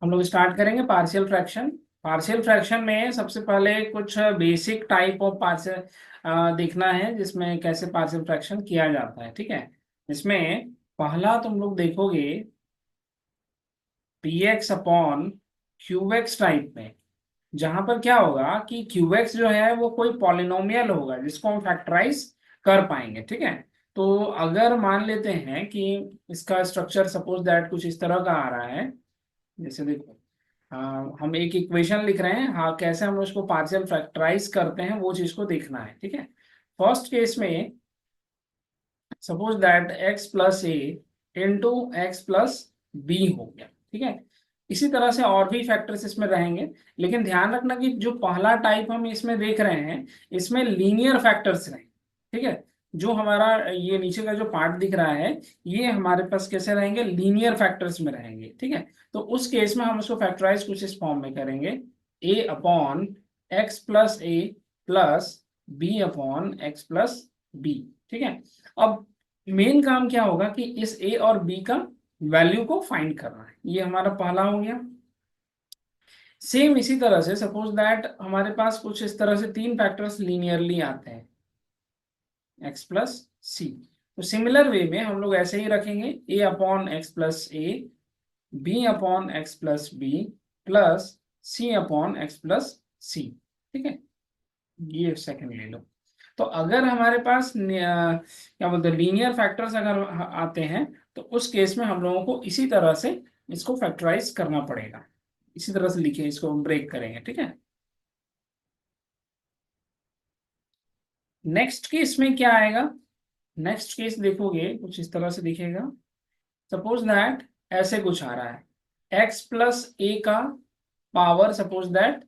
हम लोग स्टार्ट करेंगे पार्शियल फ्रैक्शन। पार्शियल फ्रैक्शन में सबसे पहले कुछ बेसिक टाइप ऑफ पार्शियल देखना है, जिसमें कैसे पार्शियल फ्रैक्शन किया जाता है। ठीक है, इसमें पहला तुम लोग देखोगे P x upon Q x type में, जहां पर क्या होगा कि क्यू एक्स जो है वो कोई पॉलिनोमियल होगा जिसको हम फैक्टराइज कर पाएंगे। ठीक है, तो अगर मान लेते हैं कि इसका स्ट्रक्चर सपोज दैट कुछ इस तरह का आ रहा है। जैसे देखो, हम एक इक्वेशन लिख रहे हैं, हाँ कैसे हम उसको पार्शियल फैक्टराइज करते हैं वो चीज को देखना है। ठीक है, फर्स्ट केस में suppose that x plus a into x plus b हो गया। ठीक है, इसी तरह से और भी फैक्टर्स इसमें रहेंगे, लेकिन ध्यान रखना कि जो पहला टाइप हम इसमें देख रहे हैं इसमें लीनियर फैक्टर्स रहेंगे। ठीक है, जो हमारा ये नीचे का जो पार्ट दिख रहा है ये हमारे पास कैसे रहेंगे, लीनियर फैक्टर्स में रहेंगे। ठीक है, तो उस केस में हम उसको फैक्टराइज कुछ इस फॉर्म में करेंगे, A upon X plus A plus B upon X plus B. ठीक है, अब मेन काम क्या होगा कि इस ए और बी का वैल्यू को फाइंड करना है, ये हमारा पहला हो गया। सेम इसी तरह से सपोज दैट हमारे पास कुछ इस तरह से तीन फैक्टर्स लीनियरली आते हैं, एक्स प्लस सी। तो सिमिलर वे में हम लोग ऐसे ही रखेंगे, A upon X plus A, B upon X plus B plus C upon X plus C. ठीक है, ये सेकंड ले लो। तो अगर हमारे पास क्या बोलते हैं लीनियर फैक्टर्स अगर आते हैं तो उस केस में हम लोगों को इसी तरह से इसको फैक्टराइज करना पड़ेगा। इसी तरह से लिखे, इसको हम ब्रेक करेंगे। ठीक है, नेक्स्ट केस में क्या आएगा, नेक्स्ट केस देखोगे कुछ इस तरह से दिखेगा। सपोज दैट ऐसे कुछ आ रहा है, एक्स प्लस ए का पावर सपोज दैट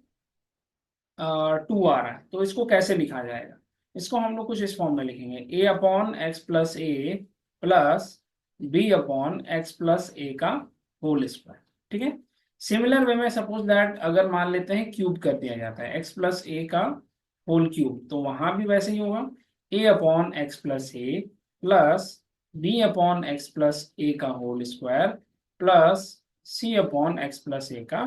2 आ रहा है, तो इसको कैसे लिखा जाएगा। इसको हम लोग कुछ इस फॉर्म में लिखेंगे, A upon X plus A plus B upon X plus ए का होल स्क्वायर। ठीक है, सिमिलर वे में सपोज दैट अगर मान लेते हैं क्यूब कर दिया जाता है एक्स प्लस ए का होल क्यूब, तो वहां भी वैसे ही होगा, A upon X plus A plus B upon X plus ए का whole square plus C upon X plus ए का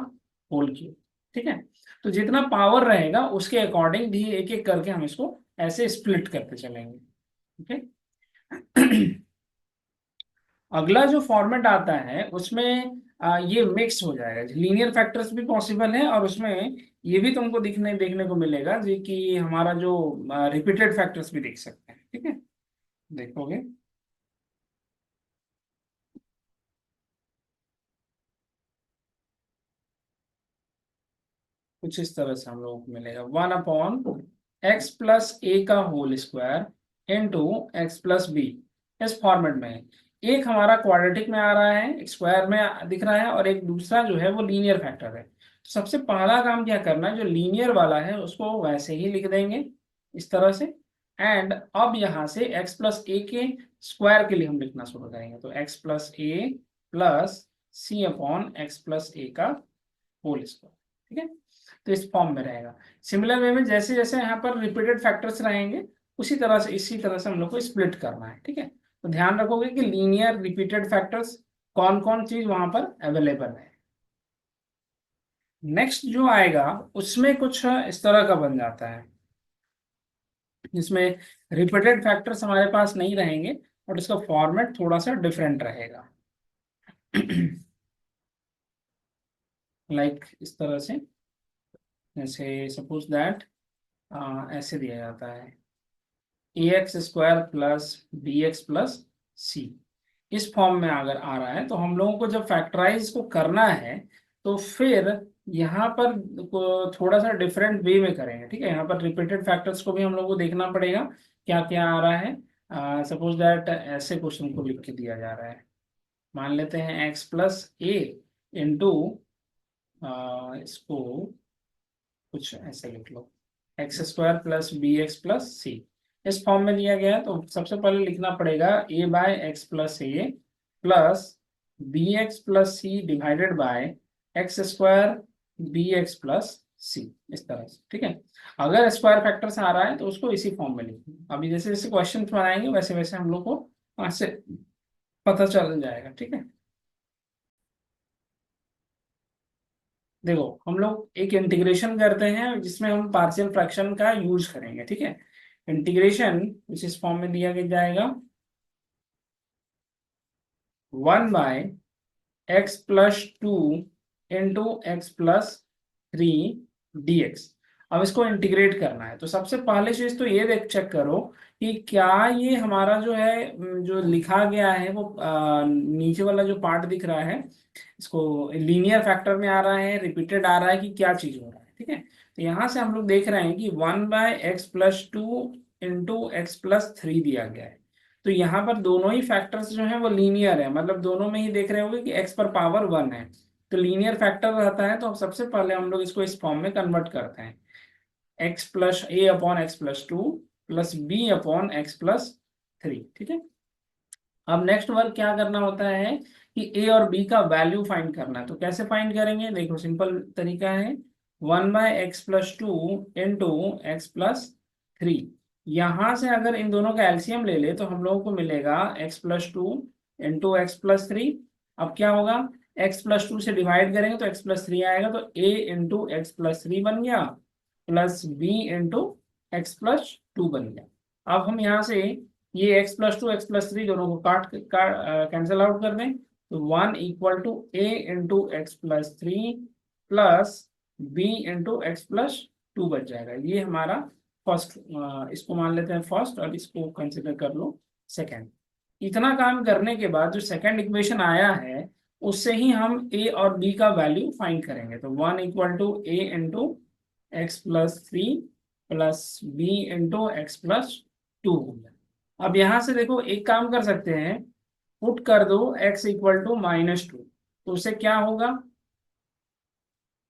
होल क्यूब। ठीक है, तो जितना पावर रहेगा उसके अकॉर्डिंग भी एक एक करके हम इसको ऐसे स्प्लिट करते चलेंगे। ओके, अगला जो फॉर्मेट आता है उसमें ये मिक्स हो जाएगा, लीनियर फैक्टर्स भी पॉसिबल है और उसमें ये भी तुमको देखने को मिलेगा जी कि हमारा जो रिपीटेड फैक्टर्स भी देख सकते हैं। ठीक है, देखोगे कुछ इस तरह से हम लोगों को मिलेगा, 1 अपॉन एक्स प्लस ए का whole square into x plus b. इस फॉर्मेट में है। एक हमारा क्वाड्रेटिक में आ रहा है, एक स्क्वायर में दिख रहा है, और एक दूसरा जो है वो लीनियर फैक्टर है। तो सबसे पहला काम क्या करना है, जो लीनियर वाला है उसको वैसे ही लिख देंगे इस तरह से। एंड अब यहाँ से एक्स प्लस ए के स्क्वायर के लिए हम लिखना शुरू करेंगे, तो x plus A plus C upon X plus ए का होल स्क्वायर। ठीक है, तो इस फॉर्म में रहेगा। सिमिलर वे में जैसे जैसे यहाँ पर रिपीटेड फैक्टर्स रहेंगे उसी तरह से इसी तरह से हम लोग को स्प्लिट करना है। ठीक है, तो ध्यान रखोगे कि लीनियर रिपीटेड फैक्टर्स कौन कौन चीज वहां पर अवेलेबल है। नेक्स्ट जो आएगा उसमें कुछ इस तरह का बन जाता है, जिसमें रिपीटेड फैक्टर्स हमारे पास नहीं रहेंगे और इसका फॉर्मेट थोड़ा सा डिफरेंट रहेगा। लाइक इस तरह से, जैसे सपोज दैट ऐसे दिया जाता है, A X square plus B x plus C. इस फॉर्म में अगर आ रहा है तो हम लोगों को जब फैक्टराइज को करना है तो फिर यहाँ पर थोड़ा सा डिफरेंट वे में करेंगे। ठीक है, यहाँ पर रिपीटेड फैक्टर्स को भी हम लोग को देखना पड़ेगा क्या क्या आ रहा है। सपोज दैट ऐसे क्वेश्चन को लिख के दिया जा रहा है, मान लेते हैं एक्स प्लस ए इंटू, इसको कुछ ऐसे लिख लो, X square plus B x plus C. इस फॉर्म में दिया गया है तो सबसे पहले लिखना पड़ेगा A by x plus A plus B x plus C divided by x square B x plus C, इस तरह से। ठीक है, अगर स्क्वायर फैक्टर्स आ रहा है तो उसको इसी फॉर्म में लिखें। अभी जैसे जैसे क्वेश्चन बनाएंगे वैसे वैसे हम लोग को वहां से पता चल जाएगा। ठीक है, देखो हम लोग एक इंटीग्रेशन करते हैं जिसमें हम पार्शियल फ्रैक्शन का यूज करेंगे, ठीक है। इंटीग्रेशन इस फॉर्म में दिया जाएगा 1/x+2 इंटू x+3 dx। अब इसको इंटीग्रेट करना है, तो सबसे पहले चीज तो ये देख चेक करो कि क्या ये हमारा जो है जो लिखा गया है वो नीचे वाला जो पार्ट दिख रहा है, इसको लीनियर फैक्टर में आ रहा है, रिपीटेड आ रहा है, कि क्या चीज हो रहा है, ठीक है। तो यहाँ से हम लोग देख रहे हैं कि 1/x+2 इंटू x+3 दिया गया है। तो यहाँ पर दोनों ही फैक्टर्स जो हैं वो लीनियर है, मतलब दोनों में ही देख रहे होंगे कि x पर पावर 1 है, तो लीनियर फैक्टर रहता है। तो अब सबसे पहले हम लोग इसको इस फॉर्म में कन्वर्ट करते हैं, a/x+2 प्लस b/x+3, ठीक है। अब नेक्स्ट वर्क क्या करना होता है कि ए और बी का वैल्यू फाइंड करना है। तो कैसे फाइंड करेंगे, देखो सिंपल तरीका है, 1/x+2 इंटू x+3। यहां से अगर इन दोनों का एलसीएम ले ले तो हम लोगों को मिलेगा x+2 इंटू x+3। अब क्या होगा, x+2 से डिवाइड करेंगे तो x+3 आएगा, तो a इंटू x+3 बन गया, प्लस b इंटू x+2 बन गया। अब हम यहाँ से ये x+2 x+3 दोनों को कैंसिल आउट कर दें, तो 1 = a x+3 plus b x+2 बच जाएगा। ये हमारा फर्स्ट, इसको मान लेते हैं फर्स्ट और इसको कंसिडर कर लो सेकंड। इतना काम करने के बाद जो सेकंड इक्वेशन आया है उससे ही हम a और b का वैल्यू फाइंड करेंगे। तो 1 = a x+3 plus b x+2 हो गया। अब यहां से देखो एक काम कर सकते हैं, पुट कर दो x = -2, तो उससे क्या होगा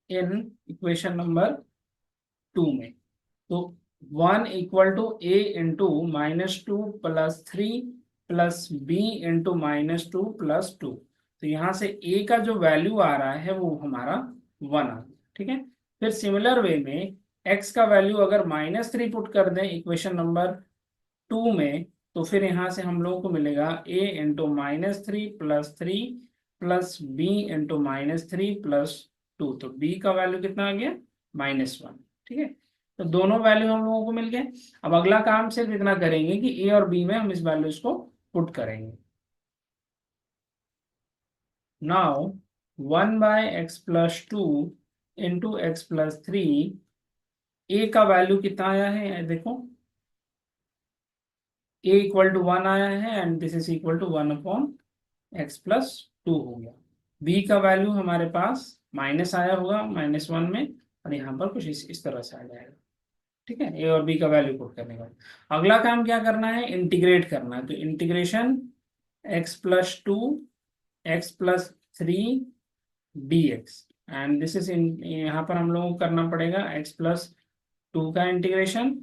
इन इक्वेशन नंबर 2 में, तो 1 = a - 2 plus 3 plus b -2 plus 2। तो यहाँ से a का जो वैल्यू आ रहा है वो हमारा 1 आ गया, ठीक है। फिर सिमिलर वे में x का वैल्यू अगर -3 पुट कर दें इक्वेशन नंबर 2 में, तो फिर यहाँ से हम लोगों को मिलेगा a × -3 plus 3 plus b × -3 plus 2। तो b का वैल्यू कितना आ गया, -1, ठीक है। तो दोनों वैल्यू हम लोगों को मिल गए। अब अगला काम सिर्फ इतना करेंगे कि a और b में हम इस वैल्यूज को पुट करेंगे। Now 1/x+2 into x+3, a का वैल्यू कितना आया है देखो, a = 1 आया है and this is equal to 1/x+2 हो गया। b का वैल्यू हमारे पास माइनस आया होगा -1 में, और यहाँ पर कुछ इस तरह से आ जाएगा, ठीक है। ए और बी का वैल्यू पुट करने का अगला काम क्या करना है, इंटीग्रेट करना है। तो integration x+2 x+3 dx and this is यहाँ पर हम लोगों को करना पड़ेगा x+2 का इंटीग्रेशन,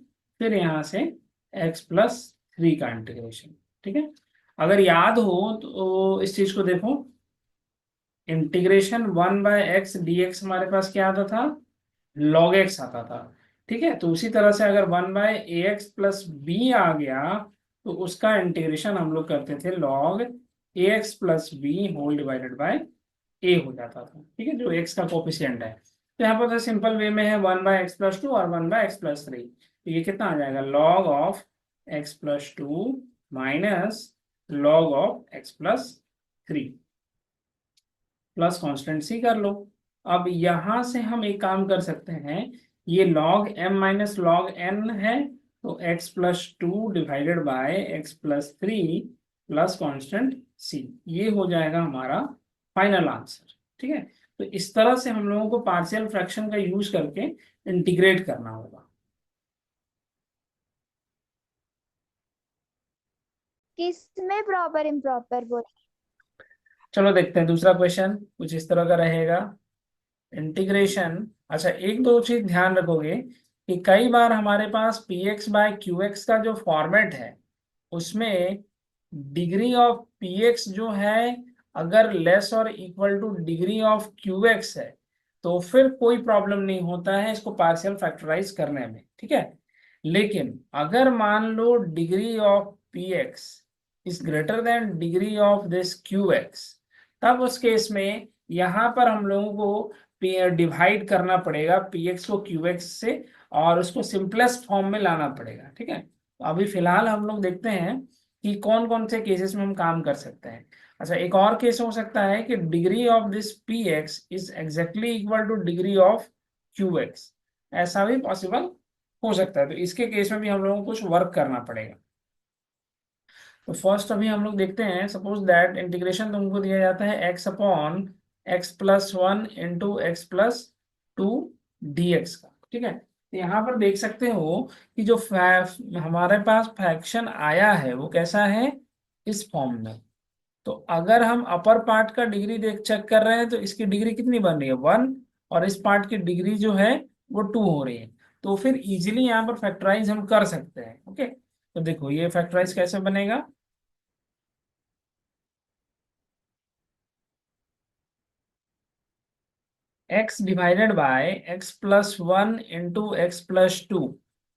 फिर यहाँ से x+3 का इंटीग्रेशन, ठीक है। अगर याद हो तो इस चीज को देखो, इंटीग्रेशन 1/x dx हमारे पास क्या आता था, log x आता था, ठीक है। तो उसी तरह से अगर 1/ax+b आ गया तो उसका इंटीग्रेशन हम लोग करते थे log ax+b whole divided by a हो जाता था, ठीक है, जो x का कोफिशिएंट है। तो यहाँ पर तो सिंपल वे में है 1/x+2 और 1/x+3, तो ये कितना आ जाएगा, log of x+2 minus log of x+3 plus constant C कर लो। अब यहां से हम एक काम कर सकते हैं, ये log m minus log n है, तो x+2 divided by x+3 plus constant c, ये हो जाएगा हमारा फाइनल आंसर, ठीक है। तो इस तरह से हम लोगों को पार्शियल फ्रैक्शन का यूज करके इंटीग्रेट करना होगा। किसमें प्रॉपर इम्प्रॉपर बोले? चलो देखते हैं दूसरा क्वेश्चन कुछ इस तरह का रहेगा, इंटीग्रेशन। अच्छा एक दो चीज ध्यान रखोगे कि कई बार हमारे पास px/qx का जो फॉर्मेट है उसमें डिग्री ऑफ px जो है अगर लेस और equal two degree of qx है तो फिर कोई प्रॉब्लम नहीं होता है इसको पार्शियल फैक्टराइज करने में, ठीक है। लेकिन अगर मान लो degree of px is greater than degree of this qx, तब उस केस में यहाँ पर हम लोगों को डिवाइड करना पड़ेगा px को qx से, और उसको सिंपलेस्ट फॉर्म में लाना पड़ेगा। ठीक है, तो अभी फिलहाल हम लोग देखते हैं कि कौन कौन से केसेस में हम काम कर सकते हैं। अच्छा, एक और केस हो सकता है कि degree of this px is exactly equal two degree of qx, ऐसा भी पॉसिबल हो सकता है। तो इसके केस में भी हम लोगों को कुछ वर्क करना पड़ेगा। तो फर्स्ट अभी हम लोग देखते हैं, सपोज दैट इंटीग्रेशन तुमको दिया जाता है x upon X plus one into x plus two d x का। ठीक है, तो यहाँ पर देख सकते हो कि जो हमारे पास फ्रैक्शन आया है वो कैसा है, इस फॉर्म में। तो अगर हम अपर पार्ट का डिग्री देख चेक कर रहे हैं तो इसकी डिग्री कितनी बन रही है, वन, और इस पार्ट की डिग्री जो है वो टू हो रही है। तो फिर इजीली यहाँ पर फैक्टराइज हम कर सकते हैं। ओके, तो देखो ये फैक्टराइज कैसे बनेगा। x divided by x plus 1 into x plus 2.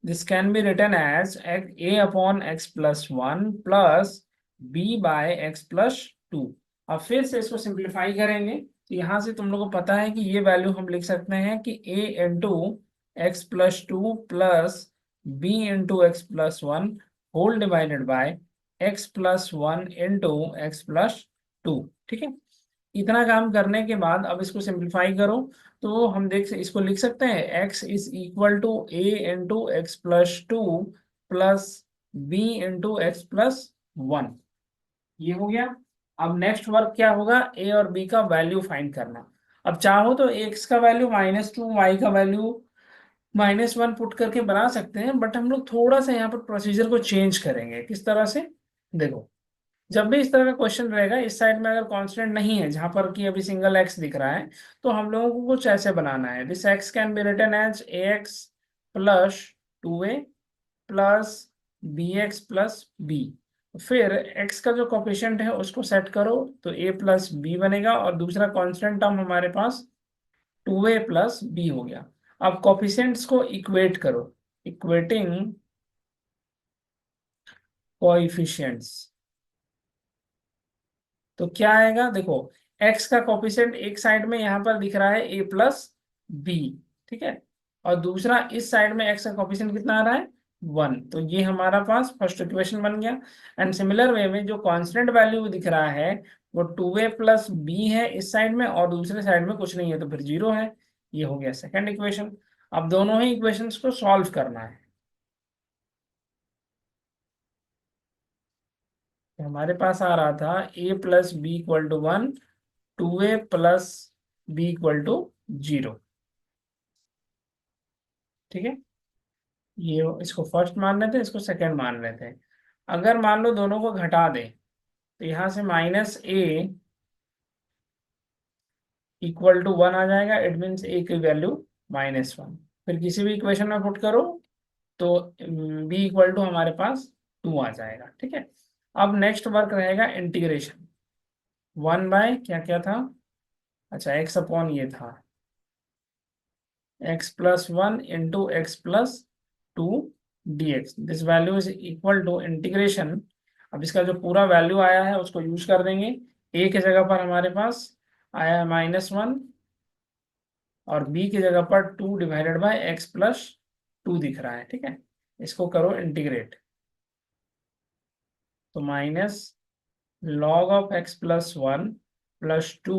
This can be written as a upon x plus 1 plus b by x plus 2. अब फिर से इसको सिंप्लीफाई करेंगे तो यहाँ से तुम लोगों को पता है कि ये वैल्यू हम लिख सकते हैं कि a into x plus two plus B into x plus one whole divided by x plus one into x plus two. ठीक है, इतना काम करने के बाद अब इसको सिंप्लीफाई करो तो हम इसको लिख सकते हैं x is equal to a into x plus two plus B into x plus one. ये हो गया। अब नेक्स्ट वर्क क्या होगा, a और b का वैल्यू फाइंड करना। अब चाहो तो x का वैल्यू -2, y का वैल्यू -1 पुट करके बना सकते हैं, बट हम लोग थोड़ा सा यहाँ पर प्रोसीजर को चेंज करेंगे। किस तरह से, देखो, जब भी इस तरह का क्वेश्चन रहेगा, इस साइड में अगर कांस्टेंट नहीं है, जहां पर कि अभी सिंगल एक्स दिख रहा है, तो हम लोगों को कुछ ऐसे बनाना है। This x can be written as a x plus two a plus B x plus b. फिर एक्स का जो कोफिशिएंट है उसको सेट करो तो ए प्लस बी बनेगा, और दूसरा कांस्टेंट टर्म हमारे पास टू ए प्लस बी हो गया। अब कोफिशिएंट्स को इक्वेट करो, इक्वेटिंग कोएफिशिएंट्स। तो क्या आएगा, देखो, x का कोफिशिएंट एक साइड में यहाँ पर दिख रहा है a प्लस बी। ठीक है, और दूसरा इस साइड में x का कोफिशिएंट कितना आ रहा है, वन। तो ये हमारा पास फर्स्ट इक्वेशन बन गया। एंड सिमिलर वे में जो कांस्टेंट वैल्यू दिख रहा है वो टू ए प्लस बी है इस साइड में, और दूसरे साइड में कुछ नहीं है तो फिर जीरो है। ये हो गया सेकंड इक्वेशन। अब दोनों ही इक्वेशंस को सॉल्व करना है। तो हमारे पास आ रहा था a plus B equal to one, two a plus B equal to zero. ठीक है, ये इसको फर्स्ट मान लेते हैं, इसको सेकंड मान लेते हैं। अगर मान लो दोनों को घटा दें तो यहाँ से -a इक्वल टू वन आ जाएगा। इट मीन्स a की वैल्यू -1। फिर किसी भी इक्वेशन में पुट करो तो b इक्वल टू हमारे पास 2 आ जाएगा। ठीक है, अब नेक्स्ट वर्क रहेगा इंटीग्रेशन। वन बाय क्या क्या था, अच्छा x अपॉन ये था x plus one into x plus two d x. This value is equal to integration. अब इसका जो पूरा वैल्यू आया है उसको यूज कर देंगे। a की जगह पर हमारे पास आया है -1, और b की जगह पर 2 divided by x plus two दिख रहा है। ठीक है, इसको करो इंटीग्रेट, तो minus log of x plus one plus two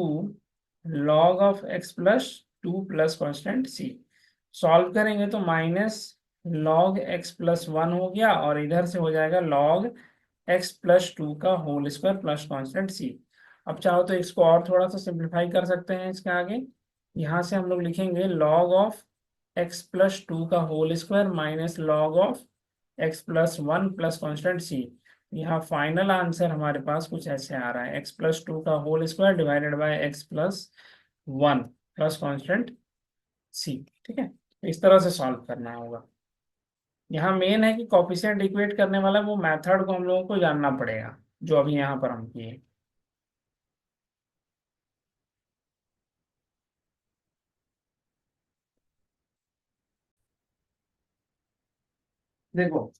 log of x plus two plus constant c. Solve करेंगे तो minus log x plus one हो गया, और इधर से हो जाएगा लॉग एक्स प्लस टू का होल स्क्वायर प्लस कॉन्स्टेंट सी। अब चाहो तो इसको और थोड़ा सा सिंप्लीफाई कर सकते हैं इसके आगे। यहाँ से हम लोग लिखेंगे log of x plus two का whole square minus log of x plus one plus constant C. यहाँ फाइनल आंसर हमारे पास कुछ ऐसे आ रहा है, एक्स प्लस टू का whole square divided by x plus one plus constant C. ठीक है, तो इस तरह से सॉल्व करना होगा। यहाँ मेन है कि कोफिशिएंट इक्वेट करने वाला वो मेथड को हम लोगों को जानना पड़ेगा, जो अभी यहाँ पर हम किए। देखो,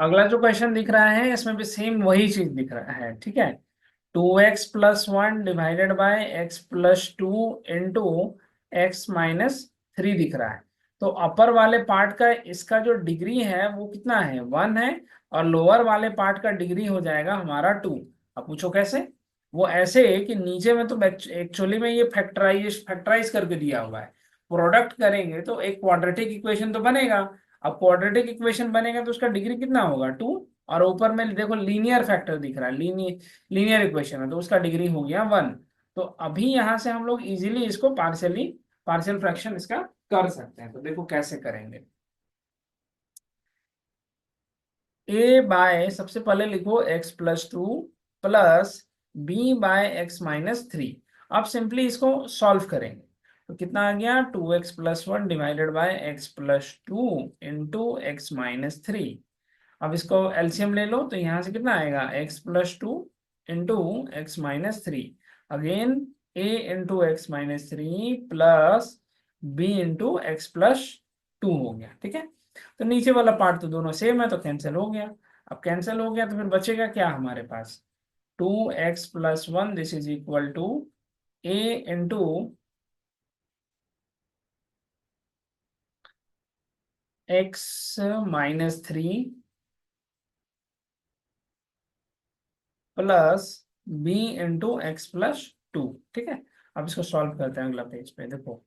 अगला जो क्वेश्चन दिख रहा है इसमें भी सेम वही चीज दिख रहा है। ठीक है, 2x plus one divided by x plus two into x-3 दिख रहा है। तो अपर वाले पार्ट का इसका जो डिग्री है वो कितना है, 1 है, और लोअर वाले पार्ट का डिग्री हो जाएगा हमारा 2। अब पूछो कैसे। वो ऐसे है कि नीचे में तो एक्चुअली में ये फैक्टराइज करके दिया हुआ है, प्रोडक्ट करेंगे तो एक क्वाड्रेटिक इक्वेशन तो बनेगा। अब क्वाड्रेटिक इक्वेशन बनेगा तो उसका डिग्री कितना होगा, 2। और ऊपर में देखो लीनियर फैक्टर दिख रहा है, लीनियर इक्वेशन है तो उसका डिग्री हो गया 1। तो अभी यहां से हम लोग इजीली इसको पार्शियल फ्रैक्शन इसका कर सकते हैं। तो देखो कैसे करेंगे। ए बाय, सबसे पहले लिखो x+2 plus B bye x-3। अब सिंपली इसको सॉल्व करेंगे तो कितना आ गया, 2x+1 divided by x+2 into x-3। अब इसको एलसीएम ले लो तो यहाँ से कितना आएगा, x+2 into x-3, again a into x-3 plus b into x+2 हो गया। ठीक है, तो नीचे वाला पार्ट तो दोनों सेम है तो कैंसिल हो गया। अब कैंसिल हो गया तो फिर बचेगा क्या हमारे पास, 2x+1 this is equal to a into x-3 plus b into x+2। ठीक है, अब इसको सॉल्व करते हैं अगला पेज पे। देखो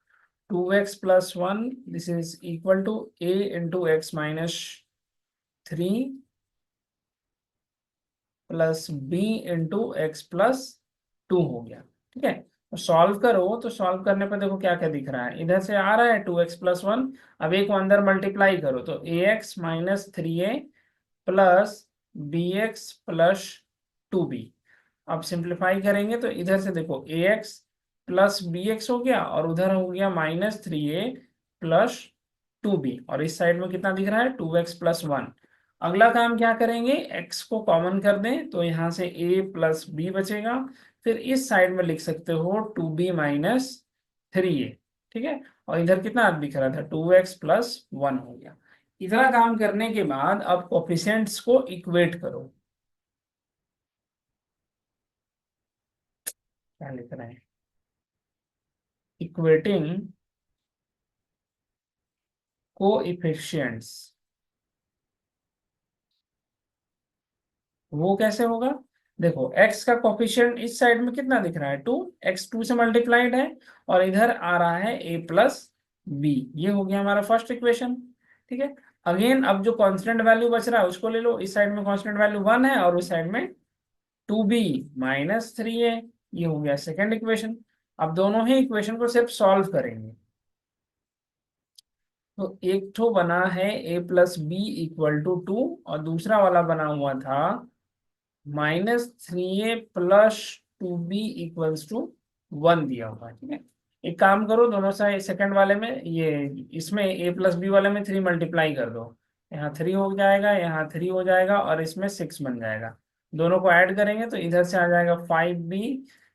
2x+1 this is equal to a into x-3 plus b into x+2 हो गया। ठीक है, तो सॉल्व करो तो सॉल्व करने पर देखो क्या क्या दिख रहा है, इधर से आ रहा है 2x+1। अब एक को अंदर मल्टीप्लाई करो तो ax-3a प्लस bx+2b। अब सिंप्लीफाई करेंगे तो इधर से देखो ax प्लस bx हो गया और उधर हो गया -3a+2b, और इस साइड में कितना दिख रहा है, 2x+1। अगला काम क्या करेंगे, x को कॉमन कर दें तो यहाँ से a प्लस b बचेगा। फिर इस साइड में लिख सकते हो 2b-3a। ठीक है, और इधर कितना दिख रहा था, 2x+1 हो गया। इतना काम करने के बाद अब कोफिशिएंट्स को इक्वेट करो। क्या लिख रहे हैं, इक्वेटिंग कोएफिशिएंट्स, वो कैसे होगा। देखो x का कोफिशिएंट इस साइड में कितना दिख रहा है, 2, x 2 से मल्टीप्लाइड है, और इधर आ रहा है a प्लस बी। ये हो गया हमारा फर्स्ट इक्वेशन। ठीक है, अगेन अब जो कांस्टेंट वैल्यू बच रहा है उसको ले लो, इस साइड में कांस्टेंट वैल्यू 1 है और उस साइड में 2b-3a। ये हो गया सेकेंड इक्वेशन। अब दोनों ही इक्वेशन को सिर्फ सॉल्व करेंगे। तो एक तो बना है a+b=2 और दूसरा वाला बना हुआ था -3a+2b=1 दिया हुआ है। ठीक है, एक काम करो, दोनों साइड सेकंड वाले में ये इसमें a+b वाले में 3 मल्टीप्लाई कर दो, यहाँ 3 हो जाएगा, यहाँ 3 हो जाएगा और इसमें 6 बन जाएगा। दोनों को ऐड करेंगे तो इधर से आ जाएगा 5b,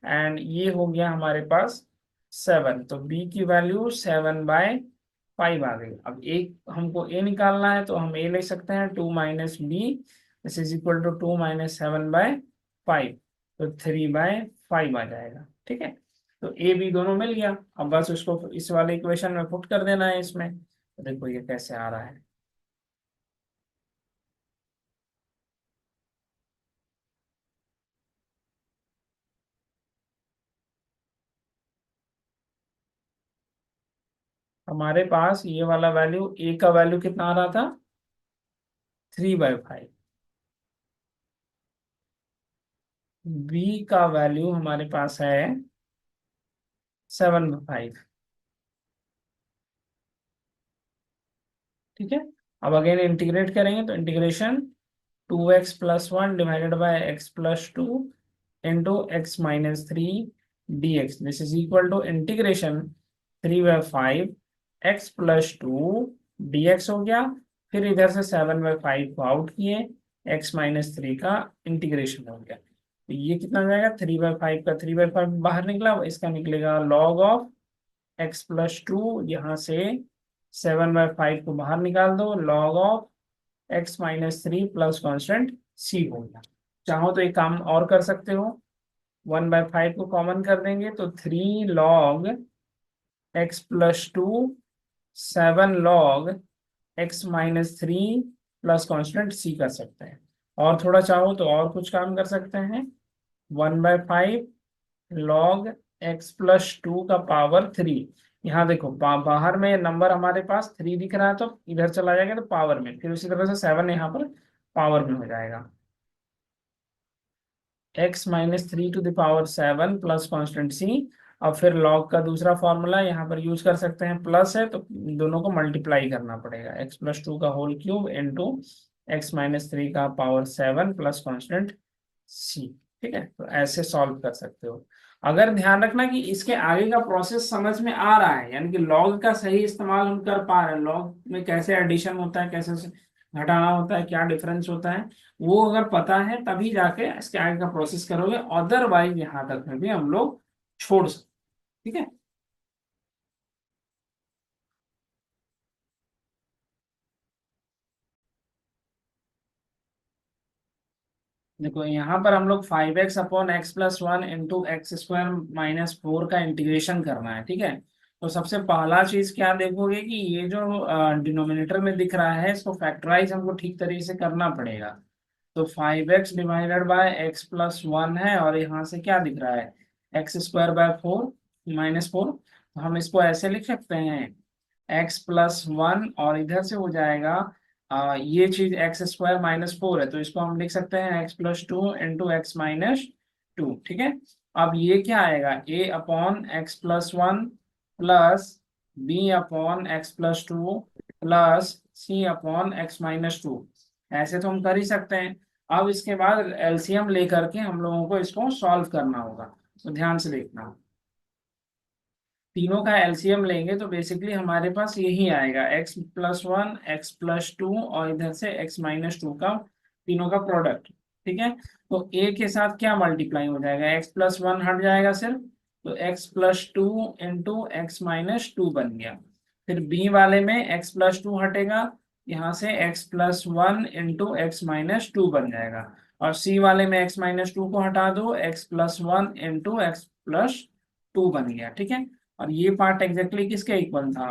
एंड ये हो गया हमारे पास 7। तो b की वैल्यू 7/5 आ गई। अब एक हमको a निकालना है तो हम a ले सकते हैं, 2 minus b this is equal to 2 minus 7/5, तो 3/5 आ जाएगा। ठीक है, तो ए बी दोनों मिल गया। अब बस उसको इस वाले इक्वेशन में पुट कर देना है इसमें। तो देखो ये कैसे आ रहा है, हमारे पास ये वाला वैल्यू, ए का वैल्यू कितना आ रहा था, 3/5, बी का वैल्यू हमारे पास है 7/5। ठीक है, अब अगेन इंटीग्रेट करेंगे तो integration 2x+1 divided by x+2 into x-3 dx this is equal to integration 3/5 x+2 dx हो गया। फिर इधर से 7/5 को आउट किए, x-3 का इंटीग्रेशन हो गया। तो ये कितना हो जाएगा, 3/5 का 3/5 बाहर निकला, इसका निकलेगा log ऑफ x+2, यहाँ से 7/5 को बाहर निकाल दो, log of x-3 plus constant c हो गया। चाहो तो एक काम और कर सकते हो, 1/5 को कॉमन कर देंगे तो 3 log X plus two 7 log x-3 plus constant C कर सकते हैं। और थोड़ा चाहो तो और कुछ काम कर सकते हैं, 1/5 log x+2 का पावर 3। यहाँ देखो बाहर में नंबर हमारे पास 3 दिख रहा है तो इधर चला जाएगा तो पावर में, फिर उसी तरह से 7 यहाँ पर पावर में हो जाएगा। x-3 to the power 7 plus constant सी। अब फिर log का दूसरा फॉर्मूला यहाँ पर यूज कर सकते हैं, प्लस है तो दोनों को मल्टीप्लाई करना पड़ेगा, x+2 का होल क्यूब इंटू x-3 का पावर 7 प्लस कॉन्स्टेंट सी। ठीक है, तो ऐसे सॉल्व कर सकते हो। अगर ध्यान रखना कि इसके आगे का प्रोसेस समझ में आ रहा है, यानी कि लॉग का सही इस्तेमाल हम कर पा रहे हैं, लॉग में कैसे एडिशन होता है, कैसे घटाना होता है, क्या डिफरेंस होता है, वो अगर पता है तभी जाके इसके आगे का प्रोसेस करोगे, अदरवाइज यहाँ तक में भी हम लोग छोड़ सकते। ठीक है, देखो यहाँ पर हम लोग 5x/(x+1) इंटू x² - 4 का इंटीग्रेशन करना है। ठीक है, तो सबसे पहला चीज क्या देखोगे कि ये जो डिनोमिनेटर में दिख रहा है इसको फैक्टराइज हमको ठीक तरीके से करना पड़ेगा। तो 5x/(x+1) है और यहाँ से क्या दिख रहा है, x²/4 - 4। तो हम इसको ऐसे लिख सकते हैं x+1 और इधर से हो जाएगा ये चीज x² - 4 है तो इसको हम लिख सकते हैं x+2 इंटू x-2। ठीक है, अब ये क्या आएगा, a/(x+1) plus b/(x+2) plus c/(x-2)। ऐसे तो हम कर ही सकते हैं। अब इसके बाद एलसीएम लेकर के हम लोगों को इसको सॉल्व करना होगा, तो ध्यान से देखना। तीनों का एलसीएम लेंगे तो बेसिकली हमारे पास यही आएगा, x+1 x+2 और इधर से x-2 का तीनों का प्रोडक्ट। ठीक है, तो a के साथ क्या मल्टीप्लाई हो जाएगा, x+1 हट जाएगा सिर्फ, तो x+2 इंटू x-2 बन गया। फिर b वाले में x+2 हटेगा, यहाँ से x+1 इंटू x-2 बन जाएगा। और c वाले में x-2 को हटा दो, x+1 इंटू x+2 बन गया। ठीक है, और ये पार्ट एग्जैक्टली किसके इक्वल था,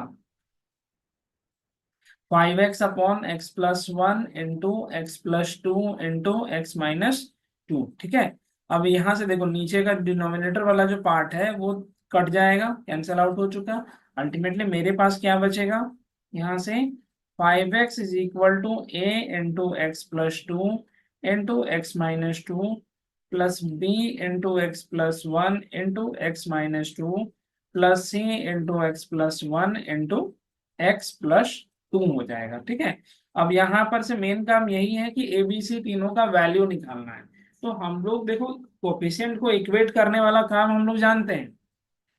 5x/(x+1) into x+2 into x-2। ठीक है, अब यहाँ से देखो नीचे का डिनोमिनेटर वाला जो पार्ट है वो कट जाएगा, कैंसिल आउट हो चुका। अल्टीमेटली मेरे पास क्या बचेगा, यहाँ से 5x = a into x+2 into x-2 plus b into x+1 into x-2 plus c into x+1 into x+2 हो जाएगा। ठीक है, अब यहाँ पर से मेन काम यही है कि एबीसी तीनों का वैल्यू निकालना है। तो हम लोग देखो कोफिशिएंट को इक्वेट करने वाला काम हम लोग जानते हैं,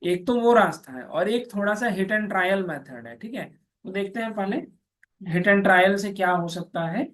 एक तो वो रास्ता है और एक थोड़ा सा हिट एंड ट्रायल मेथड है। ठीक है, तो देखते हैं पहले हिट एंड ट्रायल से क्या हो सकता है।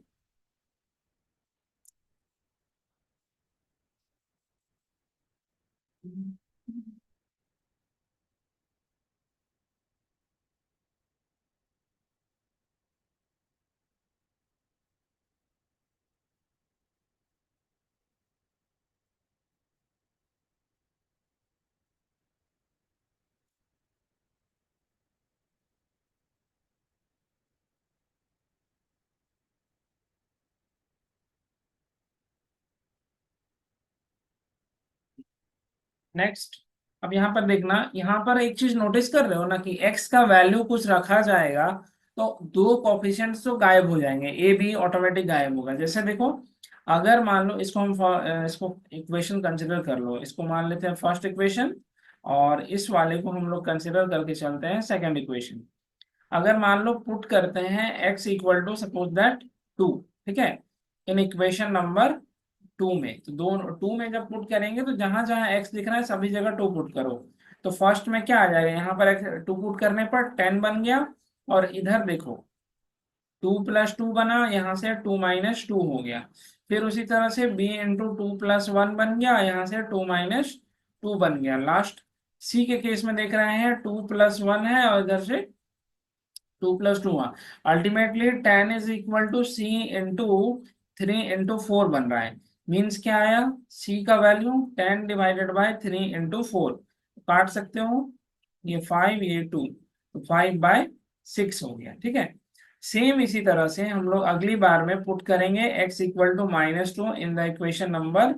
नेक्स्ट, अब यहाँ पर देखना, यहाँ पर एक चीज नोटिस कर रहे हो ना कि x का वैल्यू कुछ रखा जाएगा तो दो कोफिशिएंट्स तो गायब हो जाएंगे, a भी ऑटोमेटिक गायब होगा। जैसे देखो, अगर मान लो इसको हम इसको इक्वेशन कंसिडर कर लो, इसको मान लेते हैं फर्स्ट इक्वेशन और इस वाले को हम लोग कंसिडर करके चलते हैं सेकंड इक्वेशन। अगर मान लो पुट करते हैं x = सपोज दैट 2। ठीक है, इन इक्वेशन नंबर 2 में, तो दो 2 में जब पुट करेंगे तो जहां जहां x दिख रहा है सभी जगह 2 पुट करो। तो फर्स्ट में क्या आ जाएगा, यहाँ पर 2 पुट करने पर 10 बन गया, और इधर देखो 2+2 बना, यहाँ से 2 - 2 हो गया। फिर उसी तरह से b इंटू 2+1 बन गया, यहाँ से 2 - 2 बन गया। लास्ट c के केस में देख रहे हैं 2+1 है और इधर से 2+2 हुआ। अल्टीमेटली 10 = c इंटू 3 × 4 बन रहा है। मीन्स क्या आया, c का वैल्यू 10 डिवाइडेड बाय 3 × 4। काट सकते हो, ये 5 ये 2, तो 5/6 हो गया। ठीक है, सेम इसी तरह से हम लोग अगली बार में पुट करेंगे x = -2 in the equation number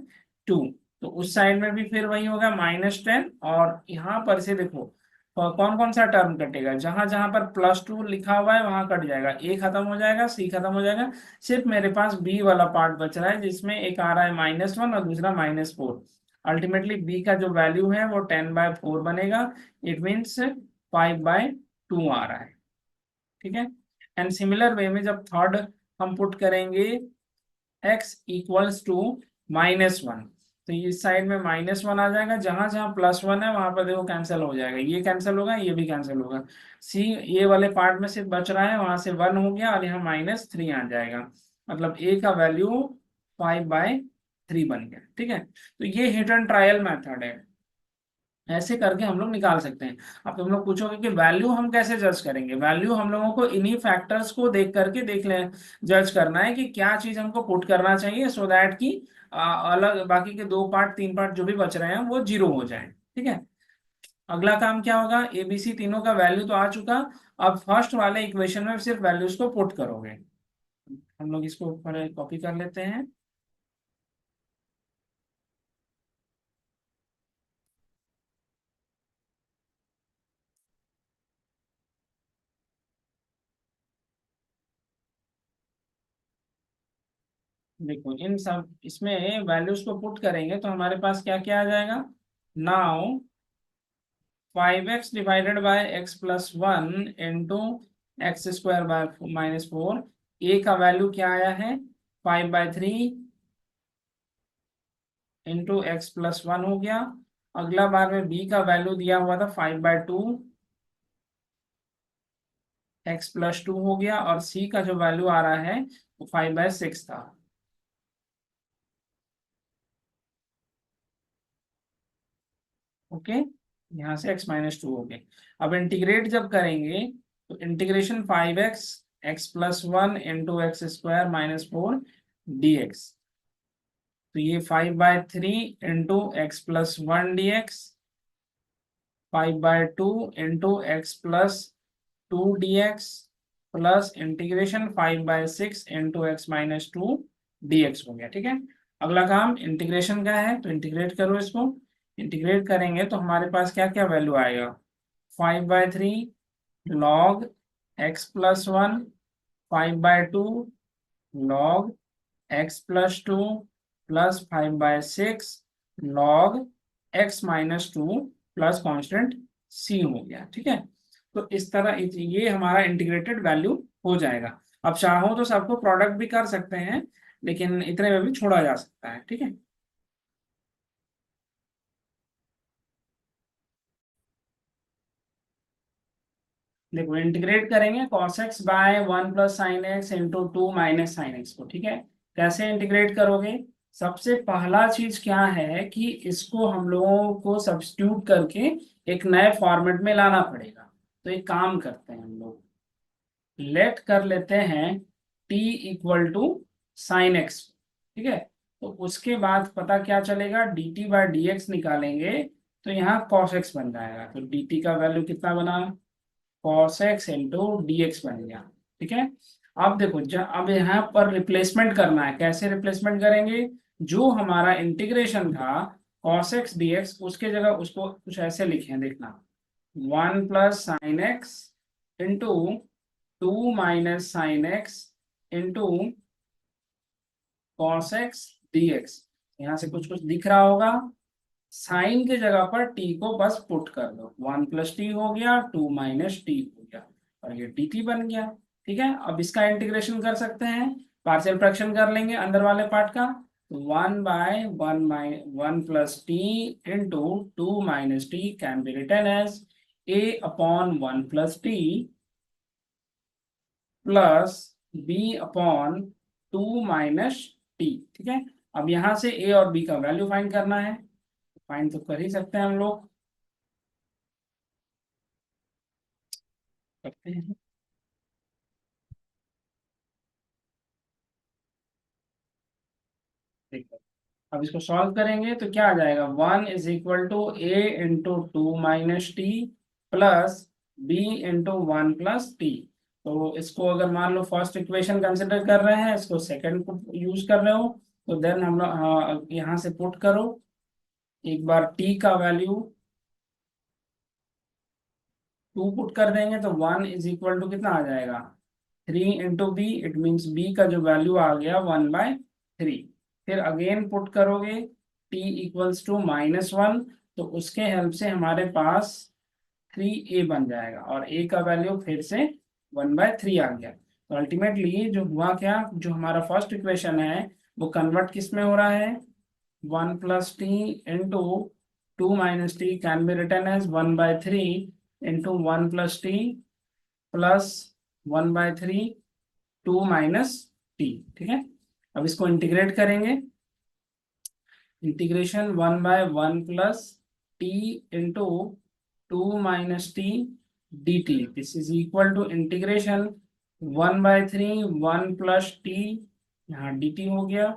2। तो उस साइड में भी फिर वही होगा -10, और यहाँ पर से देखो कौन कौन सा टर्म कटेगा, जहां जहां पर +2 लिखा हुआ है वहां कट जाएगा, ए खत्म हो जाएगा, सी खत्म हो जाएगा, सिर्फ मेरे पास बी वाला पार्ट बच रहा है जिसमें एक आ रहा है -1 और दूसरा -4। अल्टीमेटली बी का जो वैल्यू है वो 10/4 बनेगा। इट मीन्स 5/2 आ रहा है। ठीक है, एंड सिमिलर वे में जब थर्ड हम पुट करेंगे x = -1, तो इस साइड में -1 आ जाएगा, जहां जहां +1 है वहां पर देखो कैंसिल हो जाएगा, ये कैंसिल होगा, ये भी कैंसिल होगा। सी ये वाले पार्ट में सिर्फ बच रहा है, वहां से 1 हो गया और यहाँ -3 आ जाएगा, मतलब ए का वैल्यू 5/3 बन गया। ठीक है, तो ये हिट एंड ट्रायल मेथड है, ऐसे करके हम लोग निकाल सकते हैं। अब तुम लोग पूछोगे कि वैल्यू हम कैसे जज करेंगे, वैल्यू हम लोगों को इन्हीं फैक्टर्स को देख करके देख ले जज करना है कि क्या चीज हमको पुट करना चाहिए, सो दैट कि अलग बाकी के 2 पार्ट 3 पार्ट जो भी बच रहे हैं वो 0 हो जाए। ठीक है, अगला काम क्या होगा, एबीसी तीनों का वैल्यू तो आ चुका, अब फर्स्ट वाले इक्वेशन में सिर्फ वैल्यूज को पुट करोगे। हम लोग इसको ऊपर कॉपी कर लेते हैं। देखो इन सब इसमें वैल्यूज को पुट करेंगे तो हमारे पास क्या क्या आ जाएगा। नाउ 5x/(x+1) इंटू x² / -4, ए का वैल्यू क्या आया है 5/3 इंटू x+1 हो गया। अगला बार में बी का वैल्यू दिया हुआ था 5/2, x+2 हो गया, और सी का जो वैल्यू आ रहा है वो 5/6 था। ओके, यहाँ से x-2 हो गए। अब इंटीग्रेट जब करेंगे तो integration 5x(x+1) into x² - 4 dx, तो ये 5/3 into x+1 dx, 5/2 into x+2 dx, plus integration 5/6 into x-2 dx हो गया। ठीक है, अगला काम इंटीग्रेशन का है, तो इंटीग्रेट करो इसको। इंटीग्रेट करेंगे तो हमारे पास क्या क्या वैल्यू आएगा, 5/3 log x+1, 5/2 log x+2, plus 5/6 log x-2 plus constant c हो गया। ठीक है, तो इस तरह ये हमारा इंटीग्रेटेड वैल्यू हो जाएगा। अब चाहो तो सबको प्रोडक्ट भी कर सकते हैं, लेकिन इतने में भी छोड़ा जा सकता है। ठीक है, देखो इंटीग्रेट करेंगे cos x/1 + sin x into 2 - sin x को। ठीक है, कैसे इंटीग्रेट करोगे, सबसे पहला चीज क्या है कि इसको हम लोगों को सब्स्टिट्यूट करके एक नए फॉर्मेट में लाना पड़ेगा। तो एक काम करते हैं हम लोग, लेट कर लेते हैं t = sin x। ठीक है, तो उसके बाद पता क्या चलेगा, dt/dx निकालेंगे तो यहाँ cos x बन जाएगा, तो dt का वैल्यू कितना बना, cos x इंटू dx बन गया। ठीक है, अब देखो अब यहाँ पर रिप्लेसमेंट करना है, कैसे रिप्लेसमेंट करेंगे, जो हमारा इंटीग्रेशन था cos x dx उसके जगह उसको कुछ ऐसे लिखे हैं, देखना 1 + sin x into 2 - sin x into cos x dx। यहाँ से कुछ कुछ दिख रहा होगा, साइन के जगह पर t को बस पुट कर दो, 1 + t हो गया, 2 - t हो गया, और ये dt बन गया। ठीक है, अब इसका इंटीग्रेशन कर सकते हैं, पार्शियल फ्रैक्शन कर लेंगे अंदर वाले पार्ट का, तो 1/1 + t into 2 - t can be written as a/1 + t plus b/2 - t। ठीक है, अब यहाँ से a और b का वैल्यू फाइंड करना है, फाइंड तो कर ही सकते हैं हम लोग, करते हैं। देखो अब इसको सॉल्व करेंगे तो क्या आ जाएगा, 1 = a into 2 - t plus B into one plus t. तो इसको अगर मान लो फर्स्ट इक्वेशन कंसिडर कर रहे हैं, इसको सेकंड यूज कर रहे हो, तो देन हम लोग यहाँ से पुट करो एक बार टी का वैल्यू 2 पुट कर देंगे तो 1 इज इक्वल टू कितना आ जाएगा 3 into b. It means b का जो वैल्यू आ गया 1/3। फिर अगेन पुट करोगे टी इक्वल्स टू -1, तो उसके हेल्प से हमारे पास 3a बन जाएगा और a का वैल्यू फिर से 1/3 आ गया। तो अल्टीमेटली जो हुआ क्या, जो हमारा फर्स्ट इक्वेशन है वो कन्वर्ट किस में हो रहा है, 1 + t × 2 - t can be written as 1/3 into 1 + t plus 1/3 2 - t। ठीक है, अब इसको इंटीग्रेट करेंगे, integration 1/1 + t into 2 - t dt। This is equal to integration 1/3 1 + t, यहाँ dt हो गया,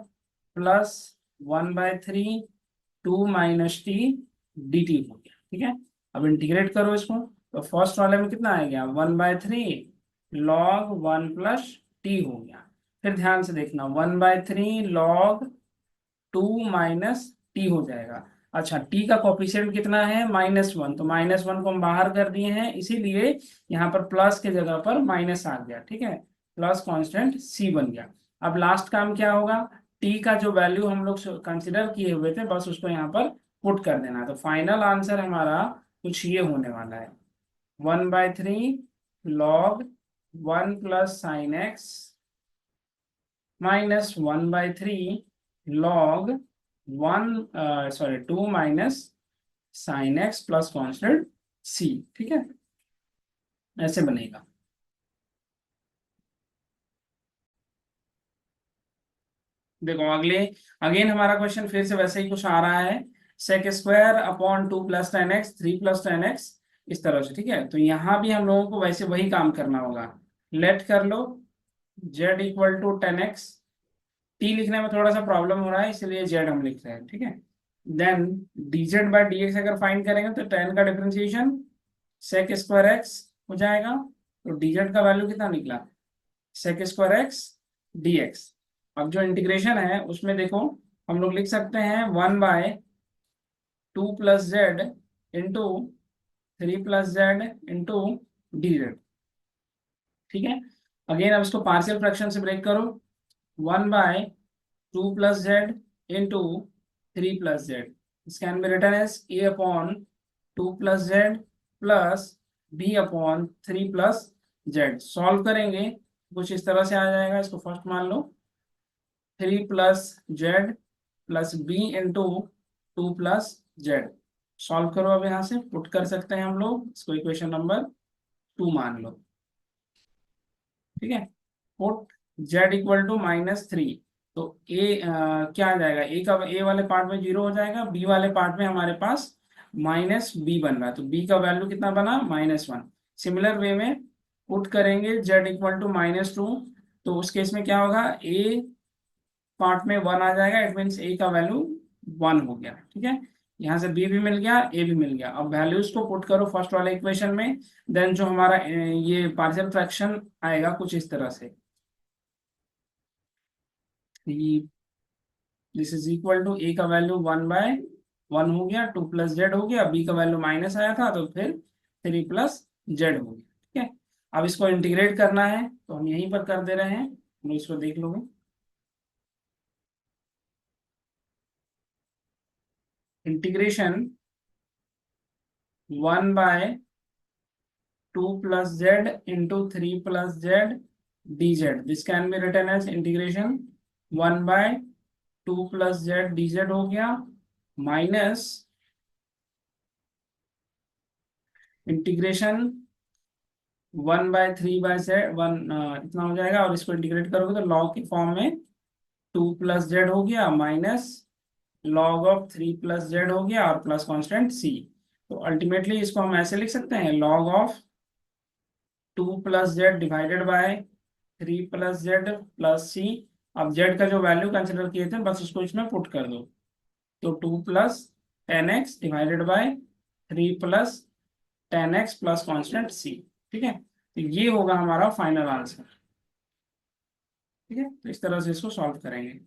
प्लस 1/3 2 - t dt हो गया। ठीक है, अब इंटीग्रेट करो इसको, तो फर्स्ट वाले में कितना आ गया 1/3 log 1 + t हो गया। फिर ध्यान से देखना 1/3 log 2 - t हो जाएगा। अच्छा, t का कोफिशिएंट कितना है -1, तो -1 को हम बाहर कर दिए हैं, इसीलिए यहाँ पर प्लस के जगह पर माइनस आ गया। ठीक है, प्लस कांस्टेंट c बन गया। अब लास्ट काम क्या होगा, t का जो वैल्यू हम लोग कंसिडर किए हुए थे बस उसको यहाँ पर पुट कर देना है। तो फाइनल आंसर हमारा कुछ ये होने वाला है 1/3 log 1 + sin x -1/3 log 2 - sin x plus constant c। ठीक है, ऐसे बनेगा। देखो अगले, अगेन हमारा क्वेश्चन फिर से वैसे ही कुछ आ रहा है, sec² / 2 + tan x 3 + tan x, इस तरह से। ठीक है, तो यहाँ भी हम लोगों को वैसे वही काम करना होगा। लेट कर लो z = tan x, t लिखने में थोड़ा सा प्रॉब्लम हो रहा है इसलिए z हम लिख रहे हैं। ठीक है, देन dz/dx अगर फाइंड करेंगे तो tan का डिफरेंशिएशन sec² x हो जाएगा, तो dz का वैल्यू कितना निकला sec² x dx। अब जो इंटीग्रेशन है उसमें देखो हम लोग लिख सकते हैं 1/2 + z into 3 + z into dz। ठीक है, अगेन अब इसको पार्शियल फ्रैक्शन से ब्रेक करो, 1/2 + z into 3 + z, this can be written as a/2 + z plus b/3 + z। Solve करेंगे कुछ इस तरह से आ जाएगा, इसको फर्स्ट मान लो 3 + z plus b into 2 + z। Solve करो, अब यहाँ से पुट कर सकते हैं हम लोग इसको, इक्वेशन नंबर 2 मान लो। ठीक है, पुट z = -3, तो a क्या आ जाएगा, a वाले पार्ट में 0 हो जाएगा, b वाले पार्ट में हमारे पास -b बन रहा है, तो b का वैल्यू कितना बना -1। सिमिलर वे में पुट करेंगे z = -2, तो उस केस में क्या होगा, a पार्ट में 1 आ जाएगा, इट मीन्स a का वैल्यू 1 हो गया। ठीक है, यहाँ से b भी मिल गया, a भी मिल गया। अब वैल्यूज को पुट करो फर्स्ट वाले इक्वेशन में, देन जो हमारा ये पार्शियल फ्रैक्शन आएगा कुछ इस तरह से, this is equal to a का वैल्यू 1/1 हो गया, 2 + z हो गया, b का वैल्यू माइनस आया था तो फिर 3 + z हो गया। ठीक है, अब इसको इंटीग्रेट करना है तो हम यहीं पर कर दे रहे हैं, हम इसको देख लोगे, integration 1/2 + z into 3 + z dz। This can be written as integration 1/2 + z dz हो गया, माइनस इंटीग्रेशन 1/3/z 1 इतना हो जाएगा, और इसको इंटीग्रेट करोगे तो लॉग के फॉर्म में 2 + z हो गया, माइनस log ऑफ 3 + z हो गया, और प्लस कांस्टेंट c। तो अल्टीमेटली इसको हम ऐसे लिख सकते हैं log of 2 + z divided by 3 + z plus c। अब z का जो वैल्यू कंसिडर किए थे बस उसको इसमें पुट कर दो, तो 2 + tan x divided by 3 + 10x plus constant c। ठीक है, तो ये होगा हमारा फाइनल आंसर। ठीक है, तो इस तरह से इसको सॉल्व करेंगे।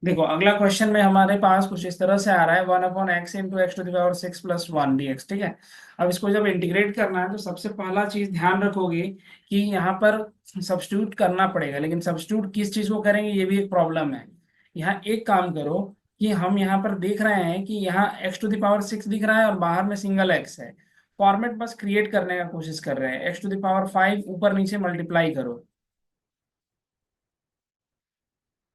देखो अगला क्वेश्चन में हमारे पास कुछ इस तरह से आ रहा है, 1/x into x to the power 6 plus 1 dx। ठीक है, अब इसको जब इंटीग्रेट करना है तो सबसे पहला चीज ध्यान रखोगे कि यहाँ पर सब्स्टिट्यूट करना पड़ेगा, लेकिन सब्स्टिट्यूट किस चीज को करेंगे ये भी एक प्रॉब्लम है। यहाँ एक काम करो कि हम यहाँ पर देख रहे हैं कि यहाँ एक्स टू द पावर 6 दिख रहा है और बाहर में सिंगल एक्स है। फॉर्मेट बस क्रिएट करने का कोशिश कर रहे हैं, एक्स टू द पावर 5 ऊपर नीचे मल्टीप्लाई करो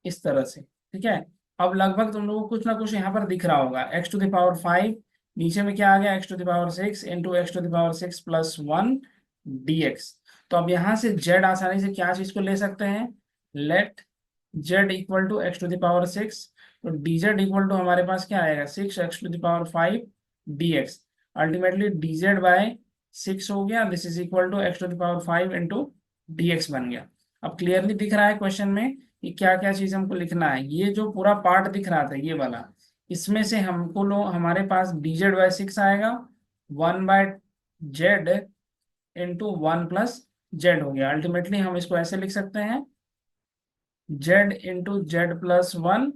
इस तरह से। ठीक है, अब लगभग तुम लोगों को कुछ ना कुछ यहाँ पर दिख रहा होगा, एक्स टू द पावर 5, नीचे में क्या आ गया, x to the power 6 into x to the power 6 plus 1 dx। तो अब यहाँ से z आसानी से क्या चीज को ले सकते हैं, let z equal to x to the power 6। तो dz इक्वल टू हमारे पास क्या आएगा, 6x to the power 5 dx। Ultimately dz by 6 हो गया, this is equal to x to the power 5 into dx बन गया। अब क्लियरली दिख रहा है क्वेश्चन में कि क्या क्या चीज हमको लिखना है। ये जो पूरा पार्ट दिख रहा था ये वाला, इसमें से हमको लो हमारे पास dz/6 आएगा, 1/z इंटू 1 + z हो गया। अल्टीमेटली हम इसको ऐसे लिख सकते हैं, z इंटू z+1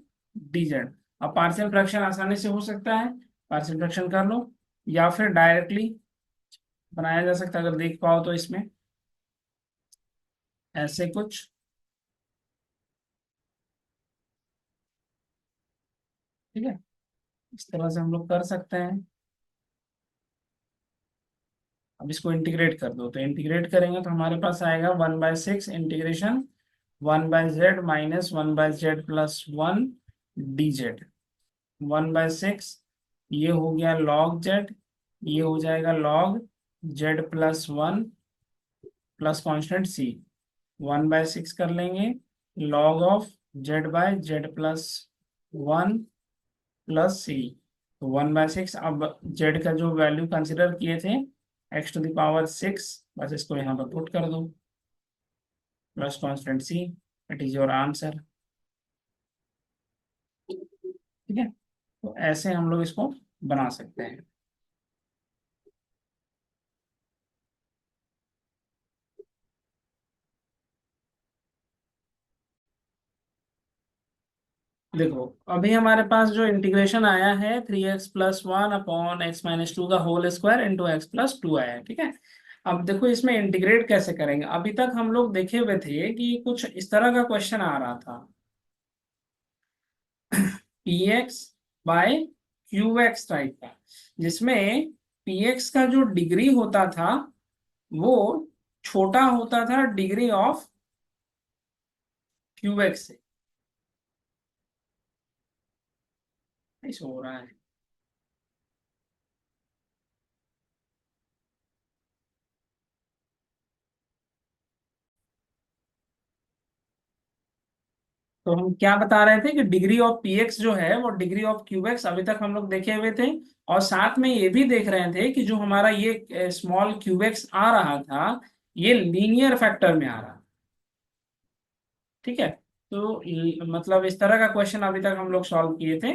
dz। अब पार्शियल फ्रैक्शन आसानी से हो सकता है, पार्शियल फ्रैक्शन कर लो, या फिर डायरेक्टली बनाया जा सकता है अगर देख पाओ तो इसमें ऐसे कुछ। ठीक है, इस तरह से हम लोग कर सकते हैं। अब इसको इंटीग्रेट कर दो, तो इंटीग्रेट करेंगे तो हमारे पास आएगा 1/6 integration 1/z minus 1/z+1 dz। 1/6 ये हो गया log z, ये हो जाएगा log z+1 plus constant c। 1/6 कर लेंगे log of z/z+1 plus c। तो 1/6, अब z का जो वैल्यू कंसिडर किए थे x टू द पावर 6, बस इसको यहाँ पर पुट कर दो plus constant c। It is your answer. ठीक है, तो ऐसे हम लोग इसको बना सकते हैं। देखो अभी हमारे पास जो इंटीग्रेशन आया है 3x+1/x-2 का होल स्क्वायर इंटू x+2 आया है। ठीक है, अब देखो इसमें इंटीग्रेट कैसे करेंगे। अभी तक हम लोग देखे हुए थे कि कुछ इस तरह का क्वेश्चन आ रहा था, px/qx टाइप का, जिसमें px का जो डिग्री होता था वो छोटा होता था डिग्री ऑफ qx से। ऐसा हो रहा है। तो हम क्या बता रहे थे कि डिग्री ऑफ px जो है वो डिग्री ऑफ qx अभी तक हम लोग देखे हुए थे, और साथ में ये भी देख रहे थे कि जो हमारा ये स्मॉल qx आ रहा था ये लीनियर फैक्टर में आ रहा। ठीक है, तो मतलब इस तरह का क्वेश्चन अभी तक हम लोग सॉल्व किए थे।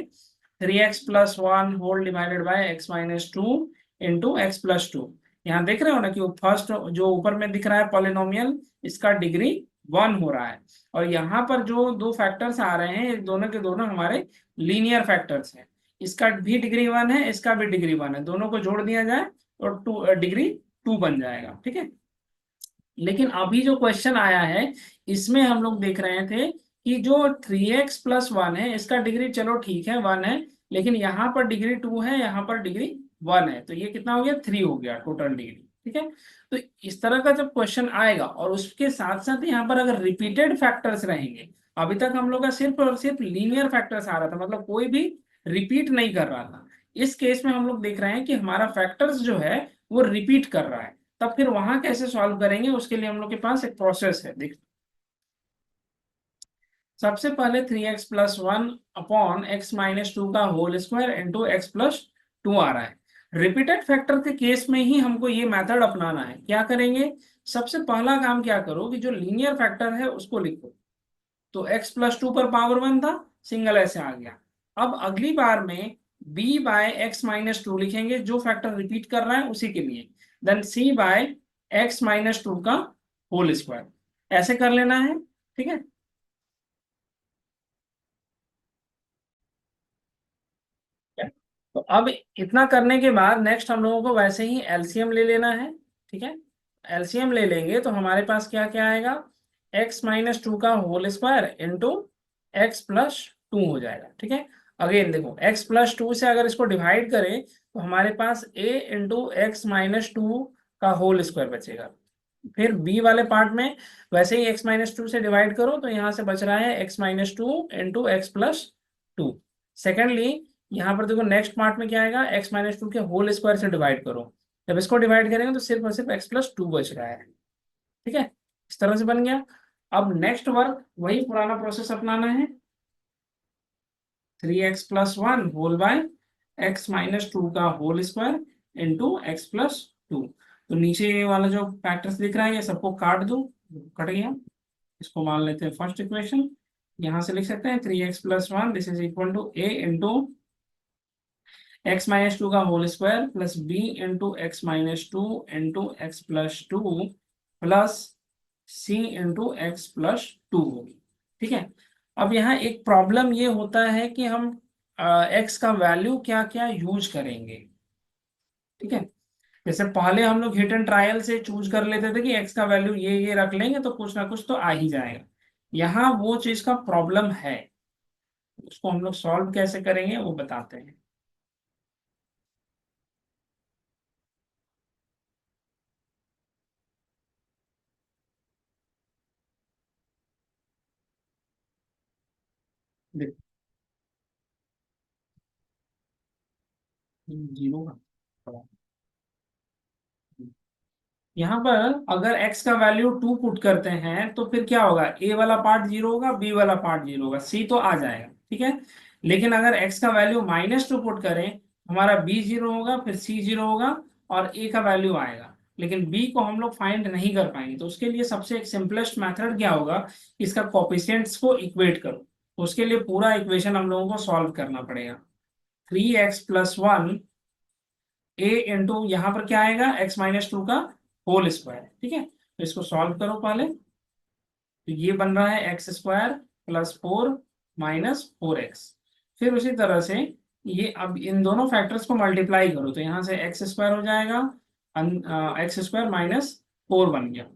3x+1 whole divided bye x-2 into x+2। यहाँ देख रहे हो ना कि फर्स्ट जो ऊपर में दिख रहा है पॉलिनोमियल, इसका डिग्री 1 हो रहा है, और यहाँ पर जो दो फैक्टर्स आ रहे हैं ये दोनों के दोनों हमारे लीनियर फैक्टर्स हैं। इसका भी डिग्री 1 है, इसका भी डिग्री 1 है, दोनों को जोड़ दिया जाए और डिग्री 2 बन जाएगा। ठीक है, लेकिन अभी जो क्वेश्चन आया है इसमें हम लोग देख रहे थे कि जो 3x+1 है इसका डिग्री चलो ठीक है 1 है, लेकिन यहाँ पर डिग्री 2 है, यहाँ पर डिग्री 1 है, तो ये कितना हो गया, 3 हो गया टोटल डिग्री। ठीक है, तो इस तरह का जब क्वेश्चन आएगा और उसके साथ साथ यहाँ पर अगर रिपीटेड फैक्टर्स रहेंगे, अभी तक हम लोग का सिर्फ और सिर्फ लीनियर फैक्टर्स आ रहा था, मतलब कोई भी रिपीट नहीं कर रहा था। इस केस में हम लोग देख रहे हैं कि हमारा फैक्टर्स जो है वो रिपीट कर रहा है, तब फिर वहां कैसे सॉल्व करेंगे उसके लिए हम लोग के पास एक प्रोसेस है। देख, सबसे पहले 3x+1/x-2 का होल स्क्वायर इंटू x+2 आ रहा है। रिपीटेड फैक्टर के केस में ही हमको ये मेथड अपनाना है। क्या करेंगे, सबसे पहला काम क्या करो कि जो लीनियर फैक्टर है उसको लिखो। तो x+2 पर पावर 1 था, सिंगल ऐसे आ गया। अब अगली बार में b by x minus two लिखेंगे, जो फैक्टर रिपीट कर रहा है उसी के लिए, then c by x minus two का होल स्क्वायर, ऐसे कर लेना है, ठीक है। तो अब इतना करने के बाद नेक्स्ट हम लोगों को वैसे ही एलसीएम ले लेना है, ठीक है। एलसीएम ले लेंगे तो हमारे पास क्या क्या आएगा, एक्स माइनस टू का whole square into x plus two हो जाएगा, ठीक है। अगेन देखो एक्स प्लस टू से अगर इसको डिवाइड करें तो हमारे पास ए इंटू एक्स माइनस टू का होल स्क्वायर बचेगा। फिर बी वाले पार्ट में वैसे ही एक्स माइनस टू से डिवाइड करो तो यहाँ से बच रहा है x minus two into x plus to. Secondly यहाँ पर देखो नेक्स्ट पार्ट में क्या आएगा, एक्स माइनस टू के होल स्क्वायर से डिवाइड करो, जब इसको डिवाइड करेंगे तो सिर्फ और सिर्फ एक्स प्लस टू बच रहा है, ठीक है। इस तरह से बन गया। अब नेक्स्ट वर्क वही पुराना प्रोसेस अपनाना है, three X plus one whole by x minus two का whole square into x plus two. तो नीचे ये वाला जो फैक्टर्स दिख रहा है ये सबको काट दो, कट गया। इसको मान लेते हैं फर्स्ट इक्वेशन, यहाँ से लिख सकते हैं three X plus one this is equal to A into X minus two का whole square plus B into X minus two into x plus two plus C into x plus two होगी, ठीक है। अब यहाँ एक problem ये होता है कि हम एक्स का वैल्यू क्या क्या यूज करेंगे, ठीक है। जैसे पहले हम लोग हिट एंड ट्रायल से चूज कर लेते थे कि एक्स का वैल्यू ये रख लेंगे तो कुछ ना कुछ तो आ ही जाएगा। यहाँ वो चीज का प्रॉब्लम है, उसको हम लोग सॉल्व कैसे करेंगे वो बताते हैं। देखो जीरो का यहाँ पर अगर x का वैल्यू टू पुट करते हैं तो फिर क्या होगा, a वाला पार्ट जीरो होगा, b वाला पार्ट जीरो होगा, c तो आ जाएगा, ठीक है। लेकिन अगर x का वैल्यू माइनस टू पुट करें हमारा b जीरो होगा, फिर c जीरो होगा और a का वैल्यू आएगा, लेकिन b को हम लोग फाइंड नहीं कर पाएंगे। तो उसके लिए सबसे एक सिंपलेस्ट मेथड क्या होगा, इसका कोफिशिएंट्स को इक्वेट करो। तो उसके लिए पूरा इक्वेशन हम लोगों को सॉल्व करना पड़ेगा, थ्री एक्स प्लस वन ए इंटू यहाँ पर क्या आएगा एक्स माइनस टू का होल स्क्वायर, ठीक है। तो इसको सॉल्व करो पहले, तो ये बन रहा है x square plus four minus four x. फिर उसी तरह से ये अब इन दोनों फैक्टर्स को मल्टीप्लाई करो तो यहाँ से एक्स स्क्वायर हो जाएगा, एक्स स्क्वायर माइनस फोर बन गया,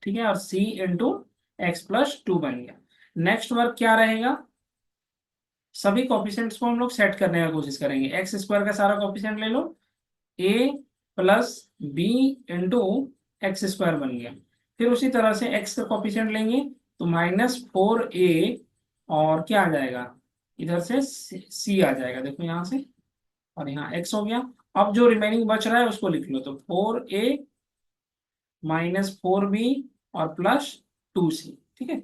ठीक है। और सी इंटू एक्स प्लस टू बन गया। नेक्स्ट वर्क क्या रहेगा, सभी कोफिशिएंट्स को हम लोग सेट करने का कोशिश करेंगे। एक्स स्क्वायर का सारा कोफिशिएंट ले लो, A plus B into X square बन गया। फिर उसी तरह से एक्स का कोफिशिएंट लेंगे तो माइनस फोर ए और क्या आ जाएगा, इधर से सी आ जाएगा, देखो यहाँ से, और यहाँ एक्स हो गया। अब जो रिमेनिंग बच रहा है उसको लिख लो, तो फोर ए माइनस फोर बी और प्लस टू सी, ठीक है।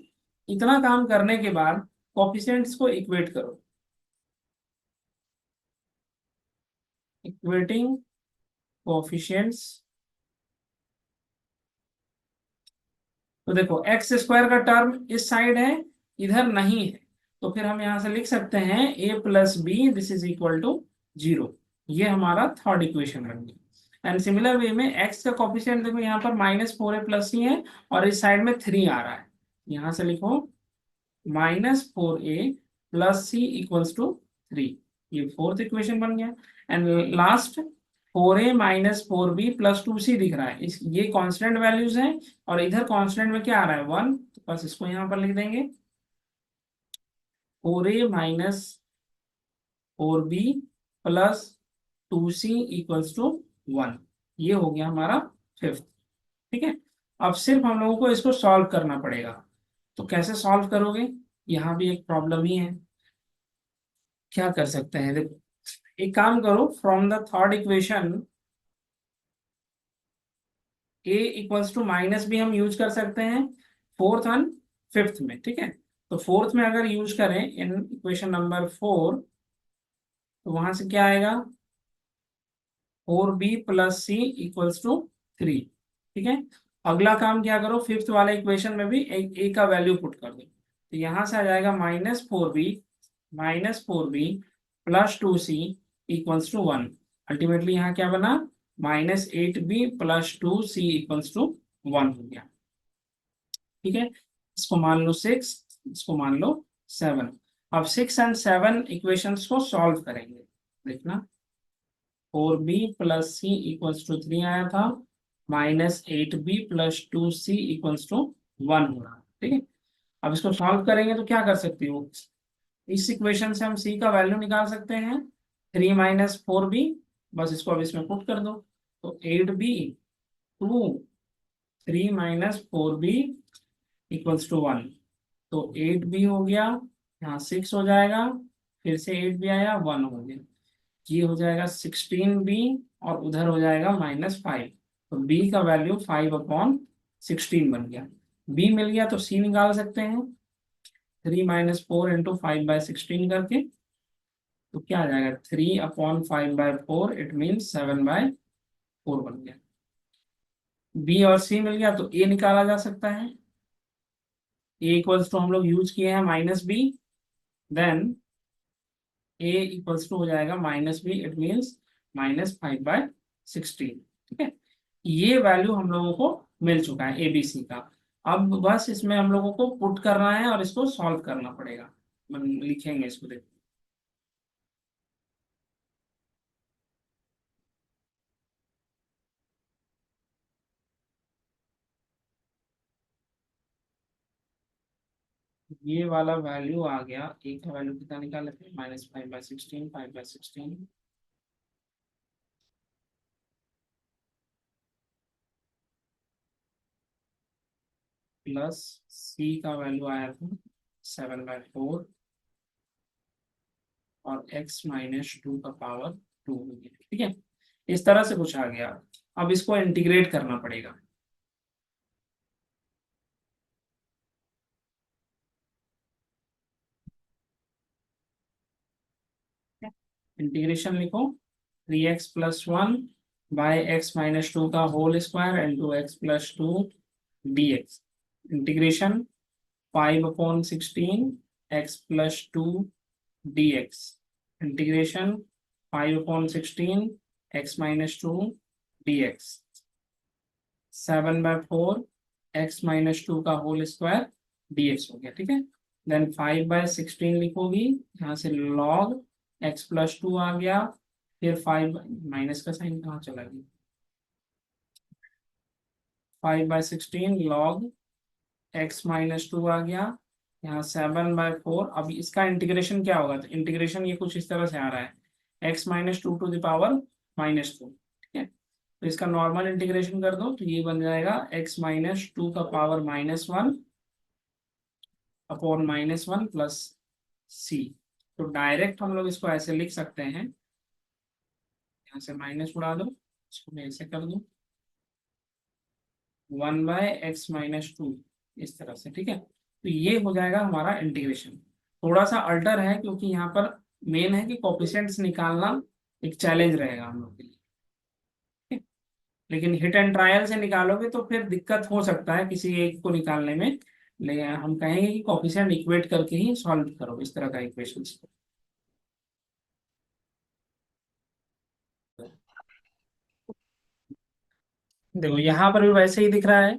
इतना काम करने के बाद कोफिशिएंट्स को इक्वेट करो, इक्वेटिंग कोफिशिएंट्स। तो देखो एक्स स्क्वायर का टर्म इस साइड है, इधर नहीं है, तो फिर हम यहाँ से लिख सकते हैं A plus B this is equal to zero. ये हमारा थर्ड इक्वेशन बन गया। एंड सिमिलर वे में एक्स का कोफिशिएंट देखो यहाँ पर माइनस फोर ए प्लस सी है और इस साइड में थ्री आ रहा है, यहाँ से लिखो minus four A plus C equals to three. ये फोर्थ इक्वेशन बन गया। And last four A minus four B plus two C दिख रहा है, इस ये कांस्टेंट वैल्यूज हैं और इधर कांस्टेंट में क्या आ रहा है वन, तो बस इसको यहाँ पर लिख देंगे four A minus four B plus two C equals to one. ये हो गया हमारा फिफ्थ, ठीक है। अब सिर्फ हम लोगों को इसको सॉल्व करना पड़ेगा। तो कैसे सॉल्व करोगे, यहाँ भी एक प्रॉब्लम ही है। क्या कर सकते हैं, देखो एक काम करो, from the third equation a equals to minus भी हम यूज कर सकते हैं फोर्थ एंड फिफ्थ में, ठीक है। तो फोर्थ में अगर यूज करें इन इक्वेशन नंबर फोर तो वहां से क्या आएगा, four B plus C equals to three, ठीक है। अगला काम क्या करो, फिफ्थ वाले इक्वेशन में भी ए का वैल्यू पुट कर दो, तो यहाँ से आ जाएगा minus four B plus 2c equals to 1। Ultimately यहाँ क्या बना, -8b plus 2c equals to 1 हो गया। ठीक है, इसको मान लो 6, इसको मान लो 7। अब 6 और 7 इक्वेशंस को सॉल्व करेंगे। देखना 4b plus C equals to 3 आया था, -8b plus 2c equals to 1 हो रहा है। ठीक है, अब इसको सॉल्व करेंगे तो क्या कर सकते हो, इस इक्वेशन से हम c का वैल्यू निकाल सकते हैं, 3 माइनस 4b। बस इसको अब इसमें पुट कर दो, तो 8b 2 3 minus 4b equals to 1। तो 8b हो गया, यहाँ 6 हो जाएगा, फिर से 8b आया, 1 हो गया, ये हो जाएगा 16b, और उधर हो जाएगा -5। तो b का वैल्यू 5/16 बन गया। b मिल गया तो c निकाल सकते हैं, 3 माइनस 4 इंटू 5/16 करके। तो क्या आ जाएगा, 3/5/4, इट मीन्स 7/4 बन गया। b और c मिल गया तो a निकाला जा सकता है। a इक्वल्स टू हम लोग यूज किए हैं -b, then a equals to हो जाएगा -b, इट मीन्स -5/16। ठीक है, ये वैल्यू हम लोगों को मिल चुका है ABC का। अब बस इसमें हम लोगों को पुट करना है और इसको सॉल्व करना पड़ेगा। लिखेंगे इसको, देखो ये वाला वैल्यू आ गया, ए का वैल्यू कितना निकाले थे, -5/16, 5/16 प्लस सी का वैल्यू आया था 7/4, और x-2 का पावर 2 हो गया। ठीक है, इस तरह से कुछ आ गया। अब इसको इंटीग्रेट करना पड़ेगा। इंटीग्रेशन लिखो, 3x प्लस 1 बाय x-2 का whole square into x+2 dx। Integration 5/16 x+2 dx। Integration 5/16 x-2 dx। 7/4 x-2 का होल स्क्वायर dx हो गया। ठीक है, देन 5/16 लिखोगी, यहाँ से log x+2 आ गया, फिर 5 माइनस का साइन कहाँ चला गया, 5/16 log x-2 आ गया, यहाँ 7/4। अब इसका इंटीग्रेशन क्या होगा, तो इंटीग्रेशन ये कुछ इस तरह से आ रहा है, x-2 टू द पावर -2। ठीक है, तो इसका नॉर्मल इंटीग्रेशन कर दो, तो ये बन जाएगा x-2 का पावर -1 अपॉन -1 प्लस c। तो डायरेक्ट हम लोग इसको ऐसे लिख सकते हैं, यहाँ से माइनस उड़ा दो, इसको मैं ऐसे कर दूं, 1/x-2 इस तरह से। ठीक है, तो ये हो जाएगा हमारा इंटीग्रेशन। थोड़ा सा अल्टर है क्योंकि यहाँ पर मेन है कि कोफिशिएंट्स निकालना एक चैलेंज रहेगा हम लोग के लिए। ठीक है? लेकिन हिट एंड ट्रायल से निकालोगे तो फिर दिक्कत हो सकता है किसी एक को निकालने में, लेकिन हम कहेंगे कि कोफिशिएंट इक्वेट करके ही सॉल्व करो इस तरह का इक्वेशंस को। देखो यहाँ पर भी वैसे ही दिख रहा है।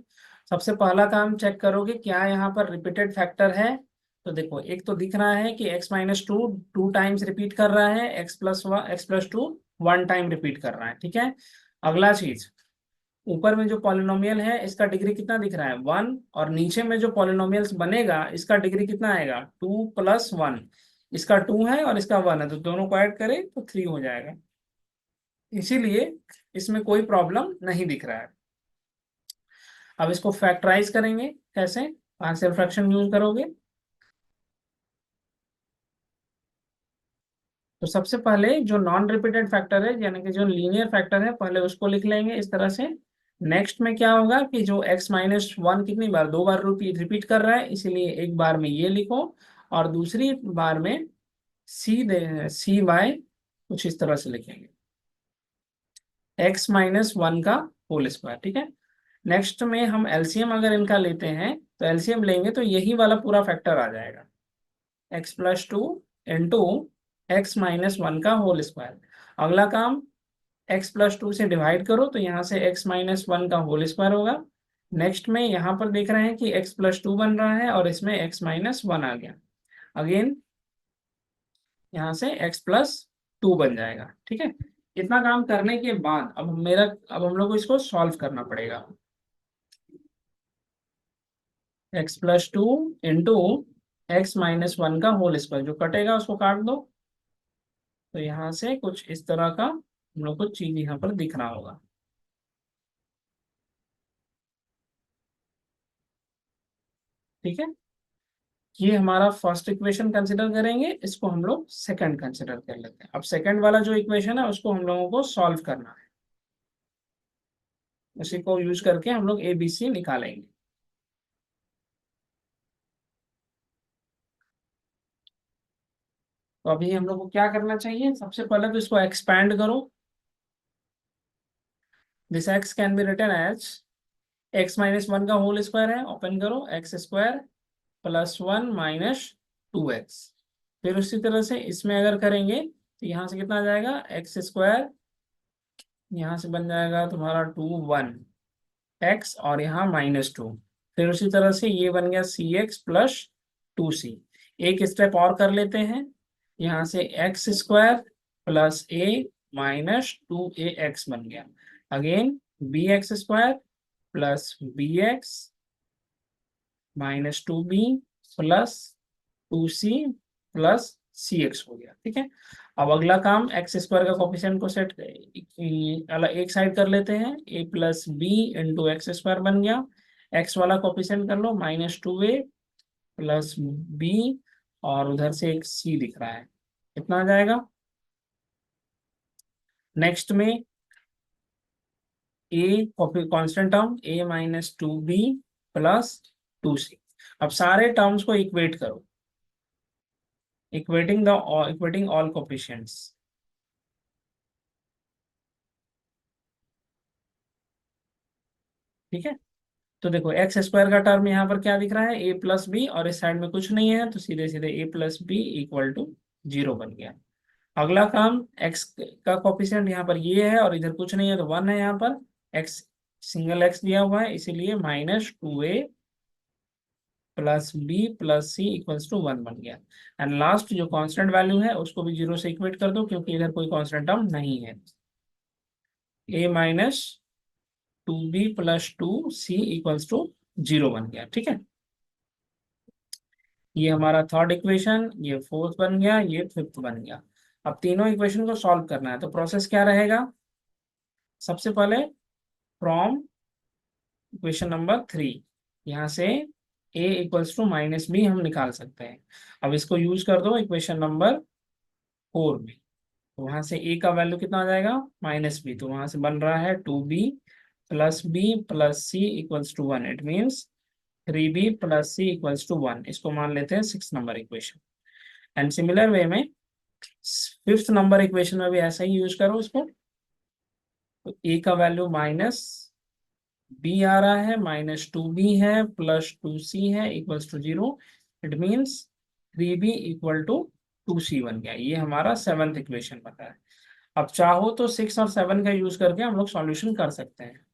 सबसे पहला काम चेक करोगे क्या यहाँ पर रिपीटेड फैक्टर है। तो देखो एक तो दिख रहा है कि x-2 2 टाइम्स रिपीट कर रहा है, x+2 1 टाइम रिपीट कर रहा है। ठीक है, अगला चीज, ऊपर में जो पॉलिनोमियल है इसका डिग्री कितना दिख रहा है, 1, और नीचे में जो पॉलिनोमियल्स बनेगा इसका डिग्री कितना आएगा, 2 + 1। इसका 2 है और इसका 1 है, तो दोनों को ऐड करें तो 3 हो जाएगा। इसीलिए इसमें कोई प्रॉब्लम नहीं दिख रहा है। अब इसको फैक्टराइज करेंगे कैसे, पार्शियल फ्रैक्शन यूज करोगे। तो सबसे पहले जो नॉन रिपीटेड फैक्टर है यानी कि जो लीनियर फैक्टर है पहले उसको लिख लेंगे इस तरह से। नेक्स्ट में क्या होगा कि जो x-1 कितनी बार, 2 बार रिपीट कर रहा है, इसीलिए एक बार में ये लिखो, और दूसरी बार में cy कुछ इस तरह से लिखेंगे, x-1 का होल स्क्वायर। ठीक है, नेक्स्ट में हम एलसीएम अगर इनका लेते हैं तो एलसीएम लेंगे तो यही वाला पूरा फैक्टर आ जाएगा, x+2 into X minus one का होल स्क्वायर। अगला काम, एक्स प्लस टू से डिवाइड करो तो यहाँ से एक्स माइनस वन का होल स्क्वायर होगा। नेक्स्ट में यहाँ पर देख रहे हैं कि एक्स प्लस टू बन रहा है और इसमें एक्स माइनस वन आ गया। अगेन यहाँ से एक्स प्लस टू बन जाएगा। ठीक है, इतना काम करने के बाद अब हम लोग को इसको सॉल्व करना पड़ेगा। X plus to into X minus one का होल स्क्वायर, जो कटेगा उसको काट दो। तो यहाँ से कुछ इस तरह का हम लोग को चीज यहाँ पर दिख रहा होगा। ठीक है, ये हमारा फर्स्ट इक्वेशन कंसिडर करेंगे, इसको हम लोग सेकंड कंसिडर कर लेते हैं। अब सेकंड वाला जो इक्वेशन है उसको हम लोगों को सॉल्व करना है, उसी को यूज करके हम लोग ए बी सी निकालेंगे। तो अभी हम लोग को क्या करना चाहिए, सबसे पहले तो इसको एक्सपैंड करो। This x can be written as x minus one का होल स्क्वायर है, ओपन करो, x square plus one minus two x. फिर उसी तरह से इसमें अगर करेंगे तो यहाँ से कितना आ जाएगा, एक्स स्क्वायर, यहाँ से बन जाएगा तुम्हारा टू वन एक्स और यहाँ माइनस टू। फिर उसी तरह से ये बन गया C X plus two C. एक स्टेप और कर लेते हैं, यहाँ से x square plus A minus two A X बन गया। Again B X square plus B X minus two B plus two सी प्लस सी एक्स हो गया। ठीक है, अब अगला काम एक्स स्क्वायर का कोफिशिएंट को सेट अलग एक साइड कर लेते हैं, A plus B into X square बन गया। एक्स वाला कोफिशिएंट कर लो minus two a plus B, और उधर से एक सी दिख रहा है, कितना आ जाएगा। नेक्स्ट में A constant term A minus two B plus two C. अब सारे टर्म्स को इक्वेट करो, इक्वेटिंग ऑल कोफिशिएंट्स। ठीक है, तो देखो एक्स स्क्वायर का टर्म यहाँ पर क्या दिख रहा है, ए प्लस बी, और इस साइड में कुछ नहीं है तो सीधे सीधे A plus B equal to zero बन गया। अगला काम, एक्स का कोफिशिएंट यहाँ पर ये है और इधर कुछ नहीं है तो वन है यहाँ पर, एक्स सिंगल एक्स दिया हुआ है इसीलिए minus two a plus B plus C equals to one बन गया। एंड लास्ट जो कांस्टेंट वैल्यू है उसको भी जीरो से इक्वेट कर दो क्योंकि इधर कोई कांस्टेंट टर्म नहीं है। A minus two B plus two C equals to zero बन गया। ठीक है, ये हमारा थर्ड इक्वेशन, ये फोर्थ बन गया, ये फिफ्थ बन गया। अब तीनों इक्वेशन को सॉल्व करना है तो प्रोसेस क्या रहेगा, सबसे पहले फ्रॉम इक्वेशन नंबर थ्री, यहाँ से a equals to minus b हम निकाल सकते हैं। अब इसको यूज कर दो इक्वेशन नंबर फोर में, तो वहां से a का वैल्यू कितना आ जाएगा, माइनस बी, तो वहां से बन रहा है two B plus C equals to one. It means three B plus C equals to one. इसको मान लेते हैं six number equation. And similar way में फिफ्थ नंबर इक्वेशन में भी ऐसा ही यूज करो इसको। तो a का वैल्यू माइनस बी आ रहा है, माइनस टू बी है प्लस टू सी है equals to zero. It means three B equal to two C बन गया। ये हमारा सेवंथ इक्वेशन बता है। अब चाहो तो सिक्स और सेवन का यूज करके हम लोग सॉल्यूशन कर सकते हैं।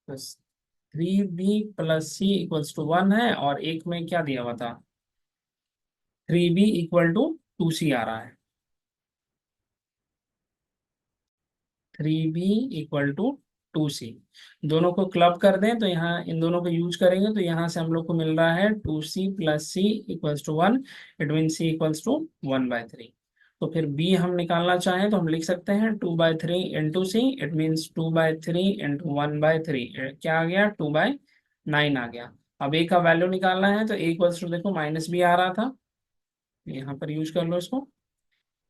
तो three B plus C equals to one है और एक में क्या दिया हुआ था, three B equal to two C आ रहा है। Three B equal to two C, दोनों को क्लब कर दें तो यहाँ इन दोनों को यूज करेंगे तो यहाँ से हम लोग को मिल रहा है two C plus C equals to one. It mean c equals to one by three. तो फिर बी हम निकालना चाहें तो हम लिख सकते हैं two by three into c. It means two by three into one by three, क्या आ गया, टू बाय नाइन आ गया। अब ए का वैल्यू निकालना है तो ए इक्वल्स टू देखो माइनस बी आ रहा था, यहाँ पर यूज कर लो इसको,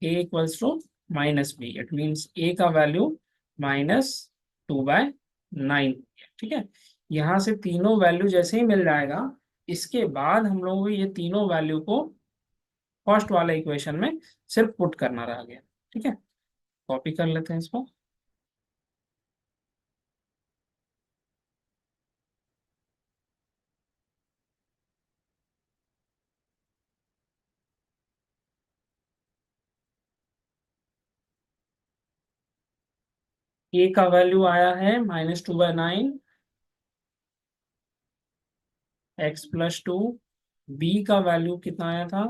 A equals to minus B. It means A का value minus two by nine. ठीक है, यहाँ से तीनों वैल्यू जैसे ही मिल जाएगा, इसके बाद हम लोगों को ये तीनों वैल्यू को फर्स्ट वाले इक्वेशन में सिर्फ पुट करना रह गया। ठीक है, कॉपी कर लेते हैं इसको। ए का वैल्यू आया है -2/9 x+2। बी का वैल्यू कितना आया था,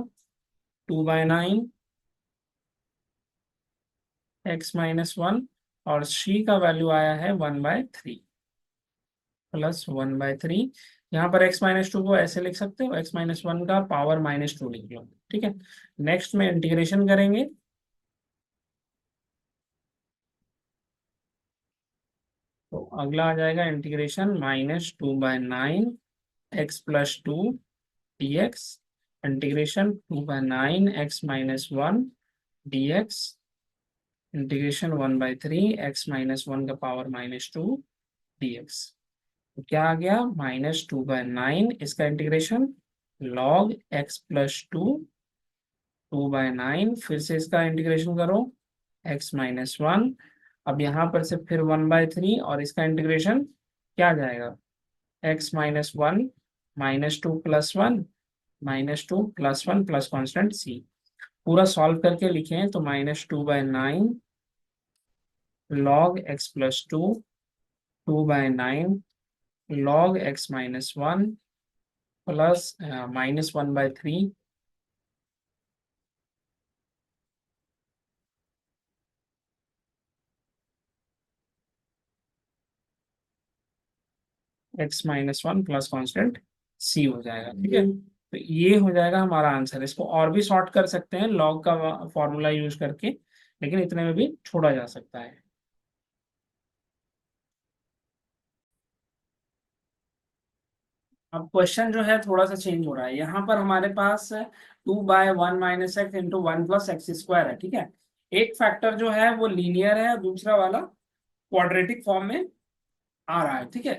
2/9 x-1। और सी का वैल्यू आया है 1/3 +1/3। यहाँ पर x-2 को ऐसे लिख सकते हो, x-1 का पावर -2 लिख लो, ठीक है। नेक्स्ट में इंटीग्रेशन करेंगे, तो अगला आ जाएगा integration -2/9 x+2 dx, integration 2/9 x-1 dx, integration 1/3 x-1 का पावर -2 dx। तो क्या आ गया, -2/9 इसका इंटीग्रेशन log x+2 2/9, फिर से इसका इंटीग्रेशन करो x-1। अब यहाँ पर से फिर 1/3 और इसका इंटीग्रेशन क्या आ जाएगा, x-1 -2 + 1 -2 +1 प्लस कॉन्स्टेंट c। पूरा सॉल्व करके लिखें तो -2/9 log x+2 2/9 log x-1 plus -1/3 x-1 plus constant c हो जाएगा, ठीक है। तो ये हो जाएगा हमारा आंसर। इसको और भी सॉर्ट कर सकते हैं लॉग का फॉर्मूला यूज करके, लेकिन इतने में भी छोड़ा जा सकता है। अब क्वेश्चन जो है थोड़ा सा चेंज हो रहा है। यहाँ पर हमारे पास 2/1 - x × 1 + x² है, ठीक है। एक फैक्टर जो है वो लीनियर है, दूसरा वाला क्वाड्रेटिक फॉर्म में आ रहा है, ठीक है।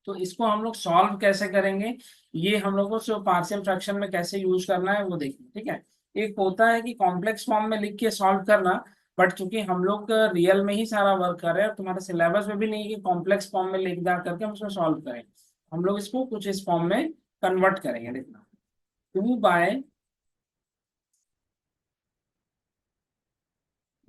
तो इसको हम लोग सॉल्व कैसे करेंगे, ये हम लोग को पार्शियल फ्रैक्शन में कैसे यूज करना है वो देखिए, ठीक है। एक होता है कि कॉम्प्लेक्स फॉर्म में लिख के सॉल्व करना, बट चूंकि हम लोग रियल में ही सारा वर्क कर रहे हैं, तुम्हारे सिलेबस में भी नहीं है कि कॉम्प्लेक्स फॉर्म में लिख जा करके हम उसको सॉल्व करें। हम लोग इसको कुछ इस फॉर्म में कन्वर्ट करेंगे। देखना, 2/1 -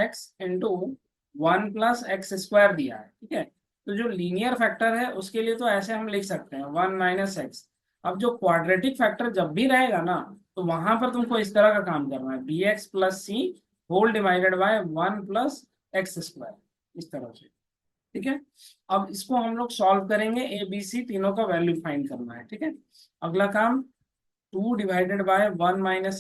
x × 1 + x² दिया है, ठीक है। तो जो लीनियर फैक्टर है उसके लिए तो ऐसे हम लिख सकते हैं 1 - x। अब जो क्वाड्रेटिक फैक्टर जब भी रहेगा ना, तो वहां पर तुमको इस तरह का काम करना है, bx + c whole divided by 1 + x², इस तरह से, ठीक है। अब इसको हम लोग सॉल्व करेंगे, ए बी सी तीनों का वैल्यू फाइंड करना है, ठीक है। अगला काम, 2/1 -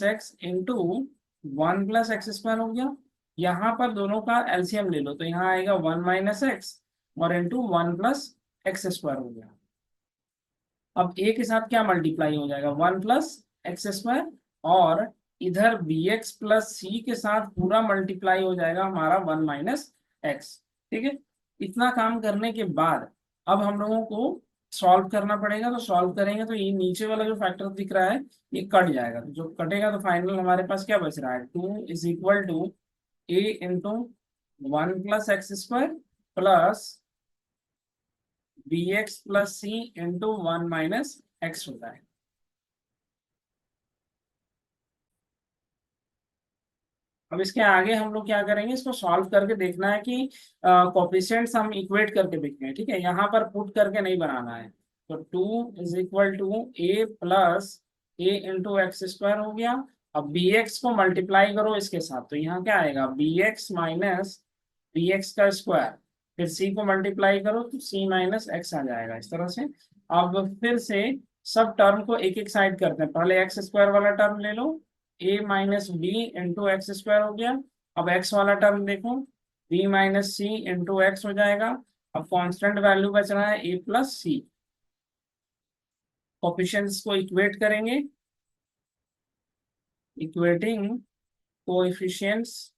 x × 1 + x² हो गया। यहाँ पर दोनों का एलसीएम ले लो, तो यहाँ आएगा 1 - x और इंटू 1 + x² हो गया। अब ए के साथ क्या मल्टीप्लाई हो जाएगा, 1 + x², और इधर bx + c के साथ पूरा मल्टीप्लाई हो जाएगा हमारा 1 - x, ठीक है। इतना काम करने के बाद अब हम लोगों को सॉल्व करना पड़ेगा। तो सॉल्व करेंगे तो ये नीचे वाला जो फैक्टर दिख रहा है ये कट जाएगा, तो जो कटेगा तो फाइनल हमारे पास क्या बच रहा है, 2 = a into 1 + x² plus bx + c into 1 - x होता है। अब इसके आगे हम लोग क्या करेंगे, इसको सॉल्व करके देखना है कि कोफिशिएंट्स हम इक्वेट करके देखते हैं, ठीक है। यहाँ पर पुट करके नहीं बनाना है। तो 2 = a plus a into x² हो गया। अब bx को मल्टीप्लाई करो इसके साथ, तो यहाँ क्या आएगा, bx माइनस bx का स्क्वायर, फिर c को मल्टीप्लाई करो तो c - x आ जाएगा, इस तरह से। अब फिर से सब टर्म को एक एक साइड करते हैं, पहले x² वाला टर्म ले लो, a - b इंटू x² हो गया। अब x वाला टर्म देखो, b - c इंटू x हो जाएगा। अब कांस्टेंट वैल्यू बच रहा है a + c। कोफिशिएंट्स को इक्वेट करेंगे, इक्वेटिंग कोएफिशिएंट्स,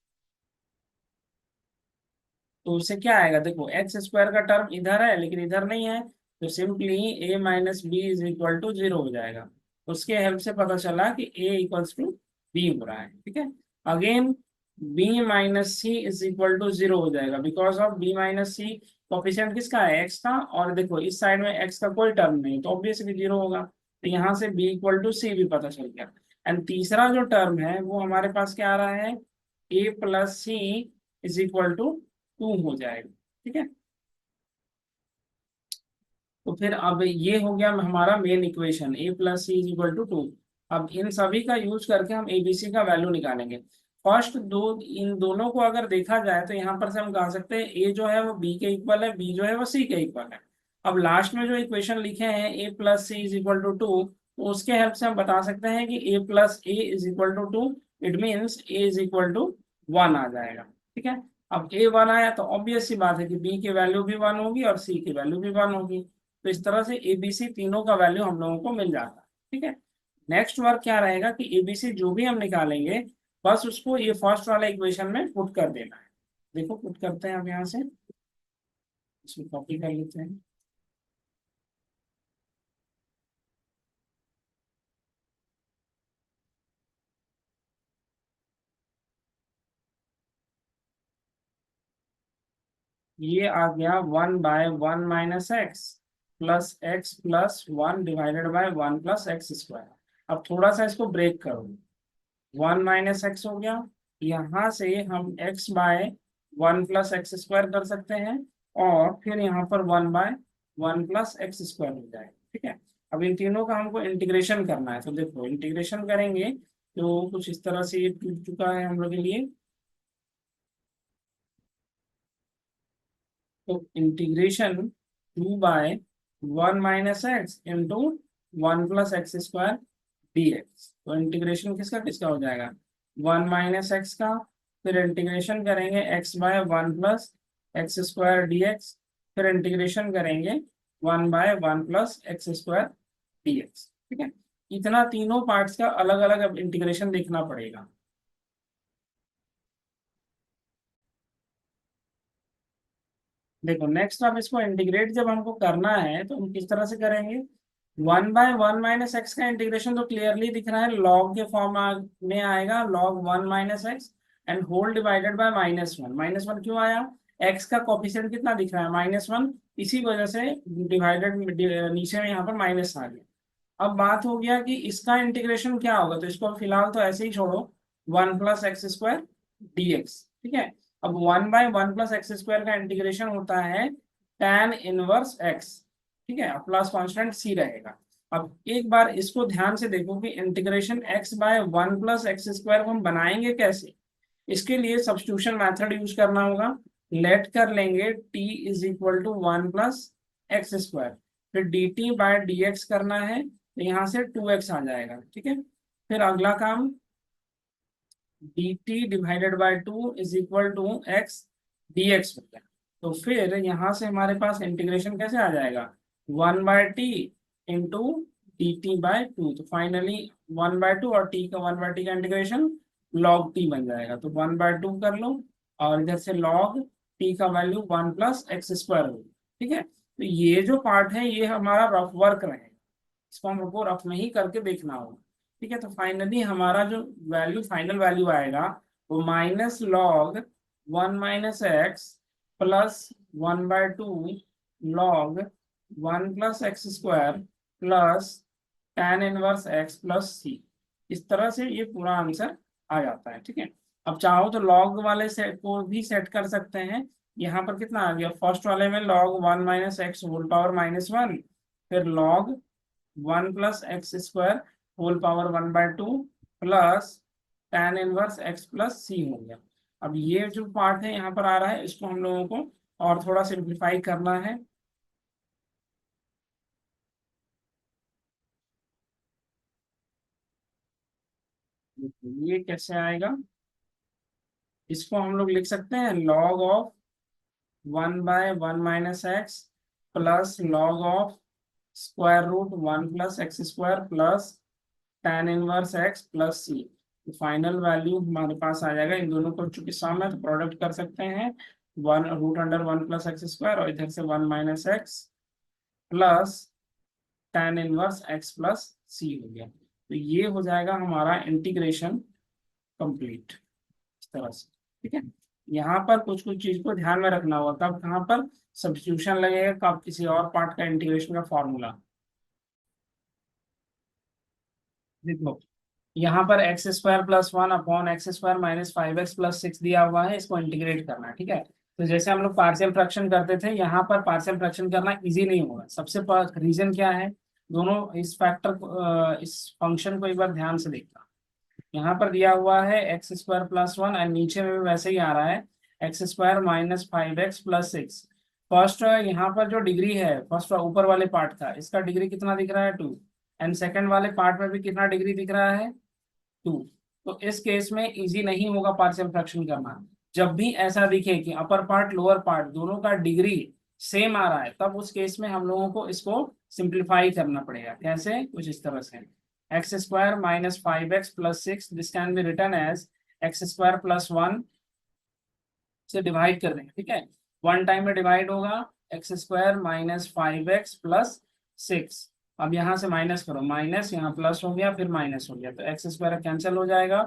तो उससे क्या आएगा, देखो x² का टर्म इधर है लेकिन इधर नहीं है, तो सिंपली a - b = 0 हो जाएगा। उसके हेल्प से पता चला कि a = b हो रहा है, ठीक है। अगेन b - c = 0 हो जाएगा, because of b - c coefficient किसका है, x का, और देखो इस साइड में x का कोई टर्म नहीं, तो ऑब्वियसली 0 होगा। तो यहाँ से b = c भी पता चल गया। एंड तीसरा जो टर्म है वो हमारे पास क्या आ रहा है, a + c = 2 हो जाएगा। ठीक है, तो फिर अब ये हो गया हमारा main equation a plus c is equal to 2। अब इन सभी का यूज करके हम एबीसी का वैल्यू निकालेंगे। फर्स्ट दो, इन दोनों को अगर देखा जाए तो यहाँ पर से हम कह सकते हैं a जो है वो b के इक्वल है, b जो है वो c के इक्वल है। अब लास्ट में जो इक्वेशन लिखे हैं a plus c is equal to 2, तो उसके हेल्प से हम बता सकते हैं कि a plus a is equal to 2, it means a is equal to 1 आ जाएगा। ठीक है, अब a 1 आया तो ऑब्वियस सी बात है कि b की वैल्यू भी 1 होगी और c की वैल्यू भी 1 होगी। तो इस तरह से एबीसी तीनों का वैल्यू हम लोगों को मिल जाता है। ठीक है, नेक्स्ट वर्क क्या रहेगा कि एबीसी जो भी हम निकालेंगे बस उसको ये फर्स्ट वाले इक्वेशन में पुट कर देना है। देखो पुट करते हैं अब यहाँ से, इसको कॉपी कर लेते हैं। ये आ गया 1/1 - x plus x plus 1 divided by 1 + x²। अब थोड़ा सा इसको ब्रेक करो, 1 - x हो गया, यहाँ से हम x/1 + x² कर सकते हैं, और फिर यहाँ पर 1/1 + x² हो जाएगा। ठीक है, अब इन तीनों का हमको इंटीग्रेशन करना है, तो देखो इंटीग्रेशन करेंगे तो कुछ इस तरह से ये टूट चुका है हम लोग के लिए। तो integration 2/1 - x into 1 + x² dx। तो इंटीग्रेशन किसका किसका हो जाएगा, 1 - x का, फिर इंटीग्रेशन करेंगे x/1 + x² dx, फिर इंटीग्रेशन करेंगे 1/1 + x² dx। ठीक है, इतना तीनों पार्ट्स का अलग अलग अब इंटीग्रेशन देखना पड़ेगा। देखो नेक्स्ट अब इसको इंटीग्रेट जब हमको करना है तो हम किस तरह से करेंगे, 1/1 - x का इंटीग्रेशन तो क्लियरली दिख रहा है, लॉग के फॉर्म में आएगा, log 1 - x and whole divided by -1। -1 क्यों आया, x का कोफिशिएंट कितना दिख रहा है, -1, इसी वजह से डिवाइडेड नीचे में यहाँ पर माइनस आ गया। अब बात हो गया कि इसका इंटीग्रेशन क्या होगा, तो इसको फिलहाल तो ऐसे ही छोड़ो, 1 + x² dx। ठीक है, अब 1/1 + x² का इंटीग्रेशन होता है tan 1x। ठीक है, प्लस कांस्टेंट c रहेगा। अब एक बार इसको ध्यान से देखो कि इंटीग्रेशन x/1 + x² को हम बनाएंगे कैसे। इसके लिए सब्स्टिट्यूशन मेथड यूज करना होगा। लेट कर लेंगे t is equal to 1 + x², फिर dt/dx करना है, तो यहाँ से 2x आ जाएगा। ठीक है, फिर अगला काम dt/2 is equal to x dx हो गया। तो फिर यहाँ से हमारे पास इंटीग्रेशन कैसे आ जाएगा, 1/t इंटू dt/2। तो फाइनली 1/2 और t का 1/t का इंटीग्रेशन log t बन जाएगा, तो 1/2 कर लो, और इधर से log t का वैल्यू 1 + x² होगा। ठीक है, तो ये जो पार्ट है ये हमारा रफ वर्क रहेगा, इसको हमको रफ में ही करके देखना होगा। ठीक है, तो फाइनली हमारा जो वैल्यू फाइनल वैल्यू आएगा वो -log 1 - x plus 1/2 log 1 + x² plus tan 1x plus c। इस तरह से ये पूरा आंसर आ जाता है। ठीक है, अब चाहो तो लॉग वाले सेट को भी सेट कर सकते हैं। यहाँ पर कितना आ गया, फर्स्ट वाले में log 1 - x होल पावर -1, फिर log 1 + x² whole power 1/2 plus tan 1x plus c हो गया। अब ये जो पार्ट है यहाँ पर आ रहा है, इसको हम लोगों को और थोड़ा सिंप्लीफाई करना है। ये कैसे आएगा, इसको हम लोग लिख सकते हैं log of 1/1 - x plus log of √1 + x² plus tan 1x plus c। तो फाइनल वैल्यू हमारे पास आ जाएगा, इन दोनों को चूंकि सम है तो प्रोडक्ट कर सकते हैं, 1√1 + x² और इधर से 1 - x plus tan 1x plus c हो गया। तो ये हो जाएगा हमारा इंटीग्रेशन कंप्लीट इस तरह से। ठीक है, यहाँ पर कुछ कुछ चीज को ध्यान में रखना होगा, कब कहाँ पर सब्स्टिट्यूशन लगेगा, कब किसी और पार्ट का इंटीग्रेशन का फॉर्मूला। देखो यहाँ पर x² + 1 अपॉन x² - 5x + 6 दिया हुआ है, इसको इंटीग्रेट करना है। ठीक है, तो जैसे हम लोग पार्शियल फ्रैक्शन करते थे, यहाँ पर पार्शियल फ्रैक्शन करना इजी नहीं होगा। सबसे रीजन क्या है, दोनों इस इस फंक्शन को एक बार ध्यान से देखना। यहाँ पर दिया हुआ है एक्स स्क्वायर प्लस वन, और नीचे में भी वैसे ही आ रहा है x square minus 5x+6। First यहाँ पर जो डिग्री है, फर्स्ट ऊपर वाले पार्ट का, इसका डिग्री कितना दिख रहा है 2, एंड सेकंड वाले पार्ट में भी कितना डिग्री दिख रहा है 2। तो इस केस में इजी नहीं होगा पार्शियल फ्रैक्शन करना। जब भी ऐसा दिखे कि अपर पार्ट लोअर पार्ट दोनों का डिग्री सेम आ रहा है, तब उस केस में हम लोगों को इसको सिंप्लीफाई करना पड़ेगा। कैसे, कुछ इस तरह से, x square minus 5x+6, this can be return as x square plus one से डिवाइड कर देंगे, ठीक है। वन टाइम में डिवाइड होगा, एक्स स्क्वायर माइनस 5x+6। अब यहाँ से माइनस करो, माइनस यहाँ प्लस हो गया, फिर माइनस हो गया, तो एक्स स्क्वायर कैंसिल हो जाएगा,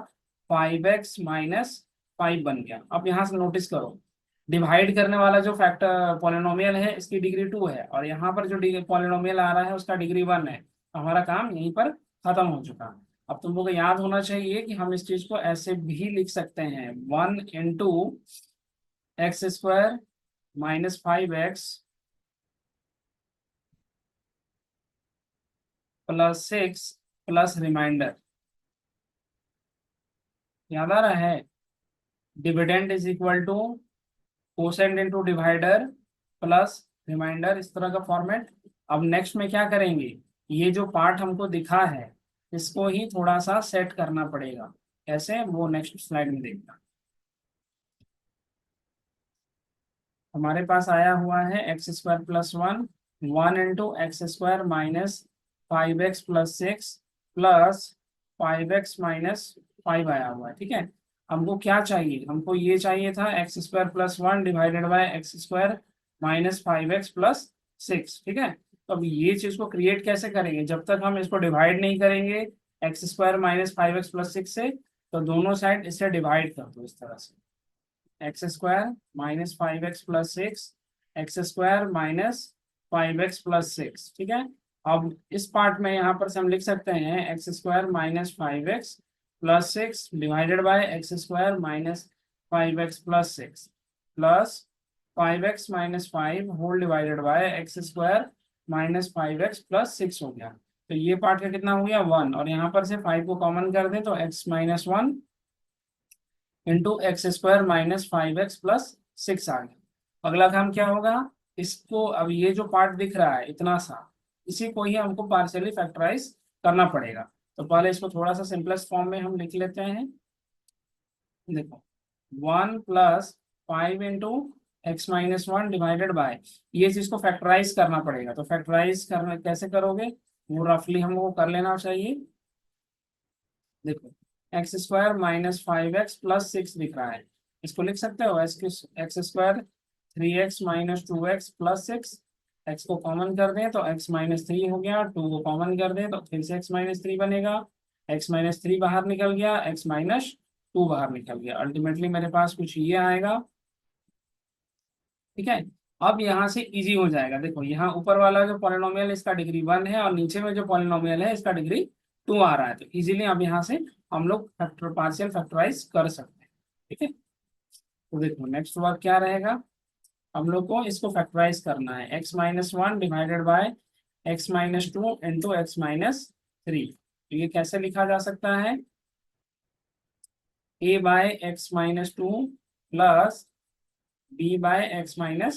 5x माइनस 5 बन गया। अब यहाँ से नोटिस करो, डिवाइड करने वाला जो फैक्टर पॉलिनोमियल है, इसकी डिग्री 2 है, और यहाँ पर जो पॉलिनोमियल आ रहा है उसका डिग्री 1 है। हमारा काम यहीं पर खत्म हो चुका। अब तुम लोग को याद होना चाहिए कि हम इस चीज को ऐसे भी लिख सकते हैं, 1 × x square minus 5x plus 6 plus remainder. याद आ रहा है, dividend is equal to quotient into divider plus remainder, इस तरह का फॉर्मेट। अब नेक्स्ट में क्या करेंगे, ये जो पार्ट हमको दिखा है इसको ही थोड़ा सा सेट करना पड़ेगा। कैसे, वो नेक्स्ट स्लाइड में देखना। हमारे पास आया हुआ है x square plus one, 1 × x square minus 5x+6 plus 5x-5 आया हुआ है, ठीक है। हमको क्या चाहिए, हमको ये चाहिए था x square plus one divided by x square minus 5x+6, ठीक है। तो अब ये चीज को क्रिएट कैसे करेंगे, जब तक हम इसको डिवाइड नहीं करेंगे एक्स स्क्वायर माइनस 5x+6 से, तो दोनों साइड इससे डिवाइड कर दो इस तरह से, x square minus 5x+6, x square minus 5x+6, ठीक है। अब इस पार्ट में यहाँ पर से हम लिख सकते हैं x square minus 5x+6 divided by x square minus 5x+6 plus 5x-5 whole divided by x square minus 5x+6 हो गया। तो ये पार्ट का कितना हो गया 1, और यहाँ पर से 5 को कॉमन कर दें तो x-1 into X square minus 5x+6 आ गया। अगला काम क्या होगा, इसको, अब ये जो पार्ट दिख रहा है इतना सा, इसी को ही हमको पार्शियली फैक्टराइज करना पड़ेगा। तो पहले इसको थोड़ा सा सिंपलेस्ट फॉर्म में हम लिख लेते हैं। देखो, 1 + 5 × x-1 डिवाइडेड बाय, ये चीज को फैक्टराइज करना पड़ेगा। तो फैक्टराइज करना कैसे करोगे, वो रफली हमको कर लेना चाहिए। देखो, एक्स स्क्वायर माइनस 5x+6 दिख रहा है, इसको लिख सकते हो x square 3x minus 2x+6। X को कॉमन कर दें तो x-3 हो गया, 2 को कॉमन कर दें तो फिर से x-3 बनेगा, x-3 बाहर निकल गया, x-2 बाहर निकल गया, अल्टीमेटली मेरे पास कुछ ये आएगा, ठीक है। अब यहाँ से इजी हो जाएगा। देखो, यहाँ ऊपर वाला जो पॉलिनोमियल है इसका डिग्री 1 है, और नीचे में जो पॉलिनोमियल है इसका डिग्री 2 आ रहा है, तो इजीली अब यहाँ से हम लोग पार्शियल फैक्टराइज कर सकते हैं, ठीक है। तो देखो, नेक्स्ट वर्क क्या रहेगा, हम लोग को इसको फैक्टराइज करना है, x-1 divided by x-2 into x-3। तो ये कैसे लिखा जा सकता है, a/x-2 प्लस b/x-3,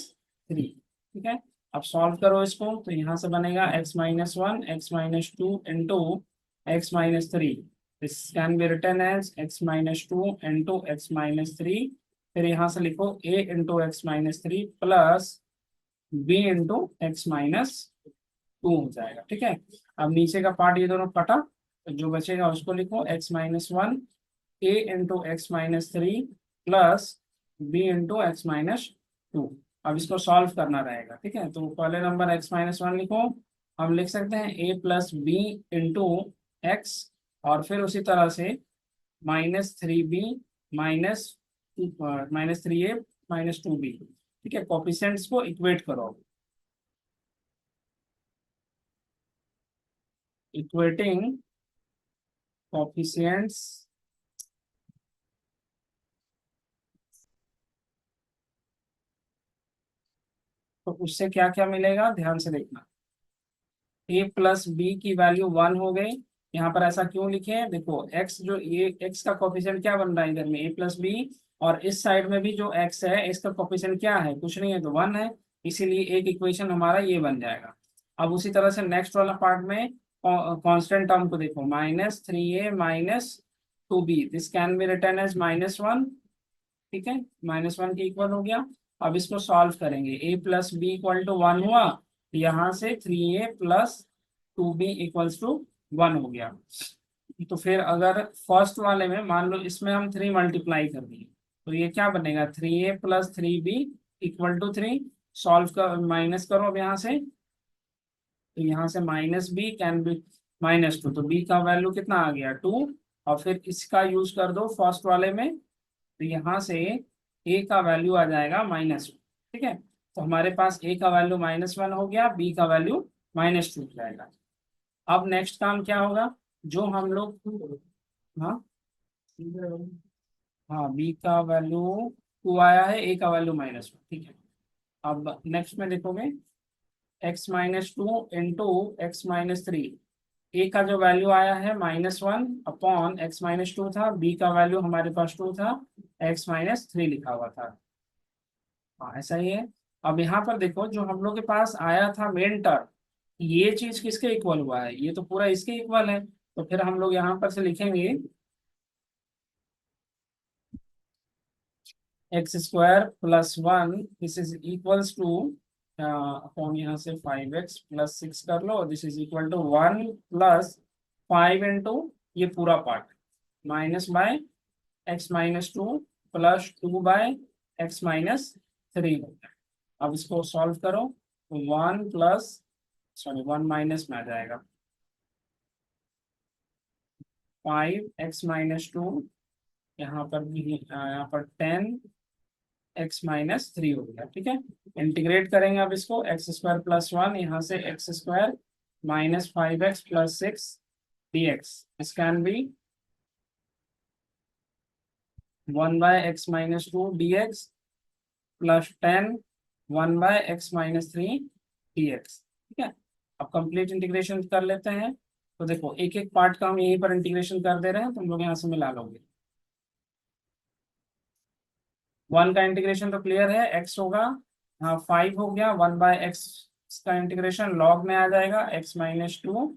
ठीक है। अब सॉल्व करो इसको, तो यहाँ से बनेगा x-1 x-2 into x-3, this can be written as x-2 into x-3। फिर यहाँ से लिखो a into x-3 plus b into x-2 हो जाएगा, ठीक है। अब नीचे का पार्ट ये दोनों कटा, तो जो बचेगा उसको लिखो x-1 a into x-3 plus b into x-2। अब इसको सॉल्व करना रहेगा, ठीक है। तो पहले नंबर x-1 लिखो, हम लिख सकते हैं a plus B into x, और फिर उसी तरह से -3b -3a -2b, ठीक है। कोफिशिएंट्स को इक्वेट करो, इक्वेटिंग कोफिशिएंट्स तो उससे क्या क्या मिलेगा ध्यान से देखना। ए प्लस बी की वैल्यू 1 हो गई। यहाँ पर ऐसा क्यों लिखे हैं, देखो एक्स जो ये एक्स का कोफिशिएंट क्या बन रहा है इधर में ए प्लस बी, और इस साइड में भी जो एक्स है इसका कोफिशिएंट क्या है, कुछ नहीं है तो 1 है। इसीलिए एक इक्वेशन हमारा ये बन जाएगा। अब उसी तरह से नेक्स्ट वाला पार्ट में कांस्टेंट टर्म को देखो, -3a - 2b, this can be written as -1। ठीक है, -1 के इक्वल हो गया। अब इसको सॉल्व करेंगे, a plus B equal to 1 हुआ, यहाँ से 3a + 2b = 1 हो गया। तो फिर अगर फर्स्ट वाले में मान लो इसमें हम 3 मल्टीप्लाई कर दिए, तो ये क्या बनेगा, 3a + 3b = 3। सॉल्व कर माइनस करो अब यहाँ से, तो यहाँ से -b कैन बी -2, तो b का वैल्यू कितना आ गया 2। और फिर इसका यूज कर दो फर्स्ट वाले में, तो यहाँ से a का वैल्यू आ जाएगा -1। ठीक है, तो हमारे पास a का वैल्यू -1 हो गया, b का वैल्यू -2 हो जाएगा। अब नेक्स्ट काम क्या होगा, जो हम लोग, हाँ हाँ, b का वैल्यू 2 आया है, a का वैल्यू -1। ठीक है, अब नेक्स्ट में देखोगे x-2 × x-3, ए का जो वैल्यू आया है -1/x-2 था, बी का वैल्यू हमारे पास 2 था, x-3 लिखा हुआ था। हाँ ऐसा ही है। अब यहाँ पर देखो जो हम लोग के पास आया था मेन टर्म, ये चीज किसके इक्वल हुआ है, ये तो पूरा इसके इक्वल है। तो फिर हम लोग यहाँ पर से लिखेंगे x² + 1, this is equals to, upon यहाँ से 5x + 6 कर लो, this is equal to 1 + 5 into ये पूरा पार्ट -/(x-2) + 2/(x-3) होता है। अब इसको सॉल्व करो, तो 1 प्लस, सॉरी 1 माइनस में आ जाएगा, 5x-2, यहाँ पर भी यहाँ पर 10x-3 हो गया। ठीक है, इंटीग्रेट करेंगे अब इसको, x² + 1, यहाँ से x² - 5x + 6 dx, this can be 1/(x-2) dx + 10 1/(x-3) dx। ठीक है, अब कंप्लीट इंटीग्रेशन कर लेते हैं। तो देखो एक एक पार्ट का हम यहीं पर इंटीग्रेशन कर दे रहे हैं, तुम लोग यहाँ से मिला लोगे। 1 का इंटीग्रेशन तो क्लियर है, x होगा, हाँ 5 हो गया, 1/x का इंटीग्रेशन लॉग में आ जाएगा x-2,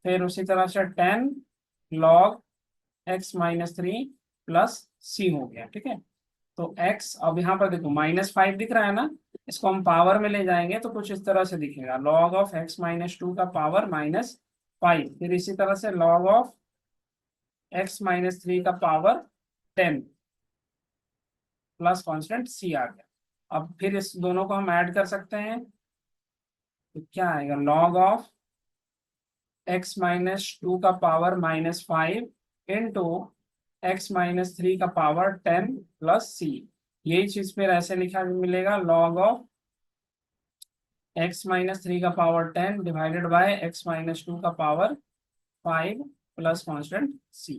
फिर उसी तरह से 10 log x-3 + c हो गया। ठीक है, तो x, अब यहाँ पर देखो -5 दिख रहा है ना, इसको हम पावर में ले जाएंगे तो कुछ इस तरह से दिखेगा, log ऑफ x-2 का पावर -5, फिर इसी तरह से log ऑफ x-3 का पावर 10 प्लस कांस्टेंट c आ गया। अब फिर इस दोनों को हम ऐड कर सकते हैं, तो क्या आएगा, log ऑफ x-2 का पावर -5 इंटू x-3 का पावर 10 + c। यही चीज फिर ऐसे लिखा मिलेगा, log ऑफ x-3 का पावर 10 डिवाइडेड बाय x-2 का पावर 5 प्लस कांस्टेंट c।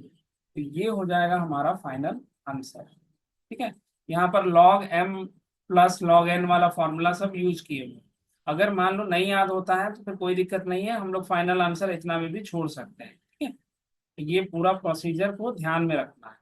तो ये हो जाएगा हमारा फाइनल आंसर। ठीक है, यहाँ पर log m + log n वाला फॉर्मूला सब यूज किए हुए, अगर मान लो नहीं याद होता है तो फिर कोई दिक्कत नहीं है, हम लोग फाइनल आंसर इतना में भी छोड़ सकते हैं। ठीक है, तो ये पूरा प्रोसीजर को ध्यान में रखना है।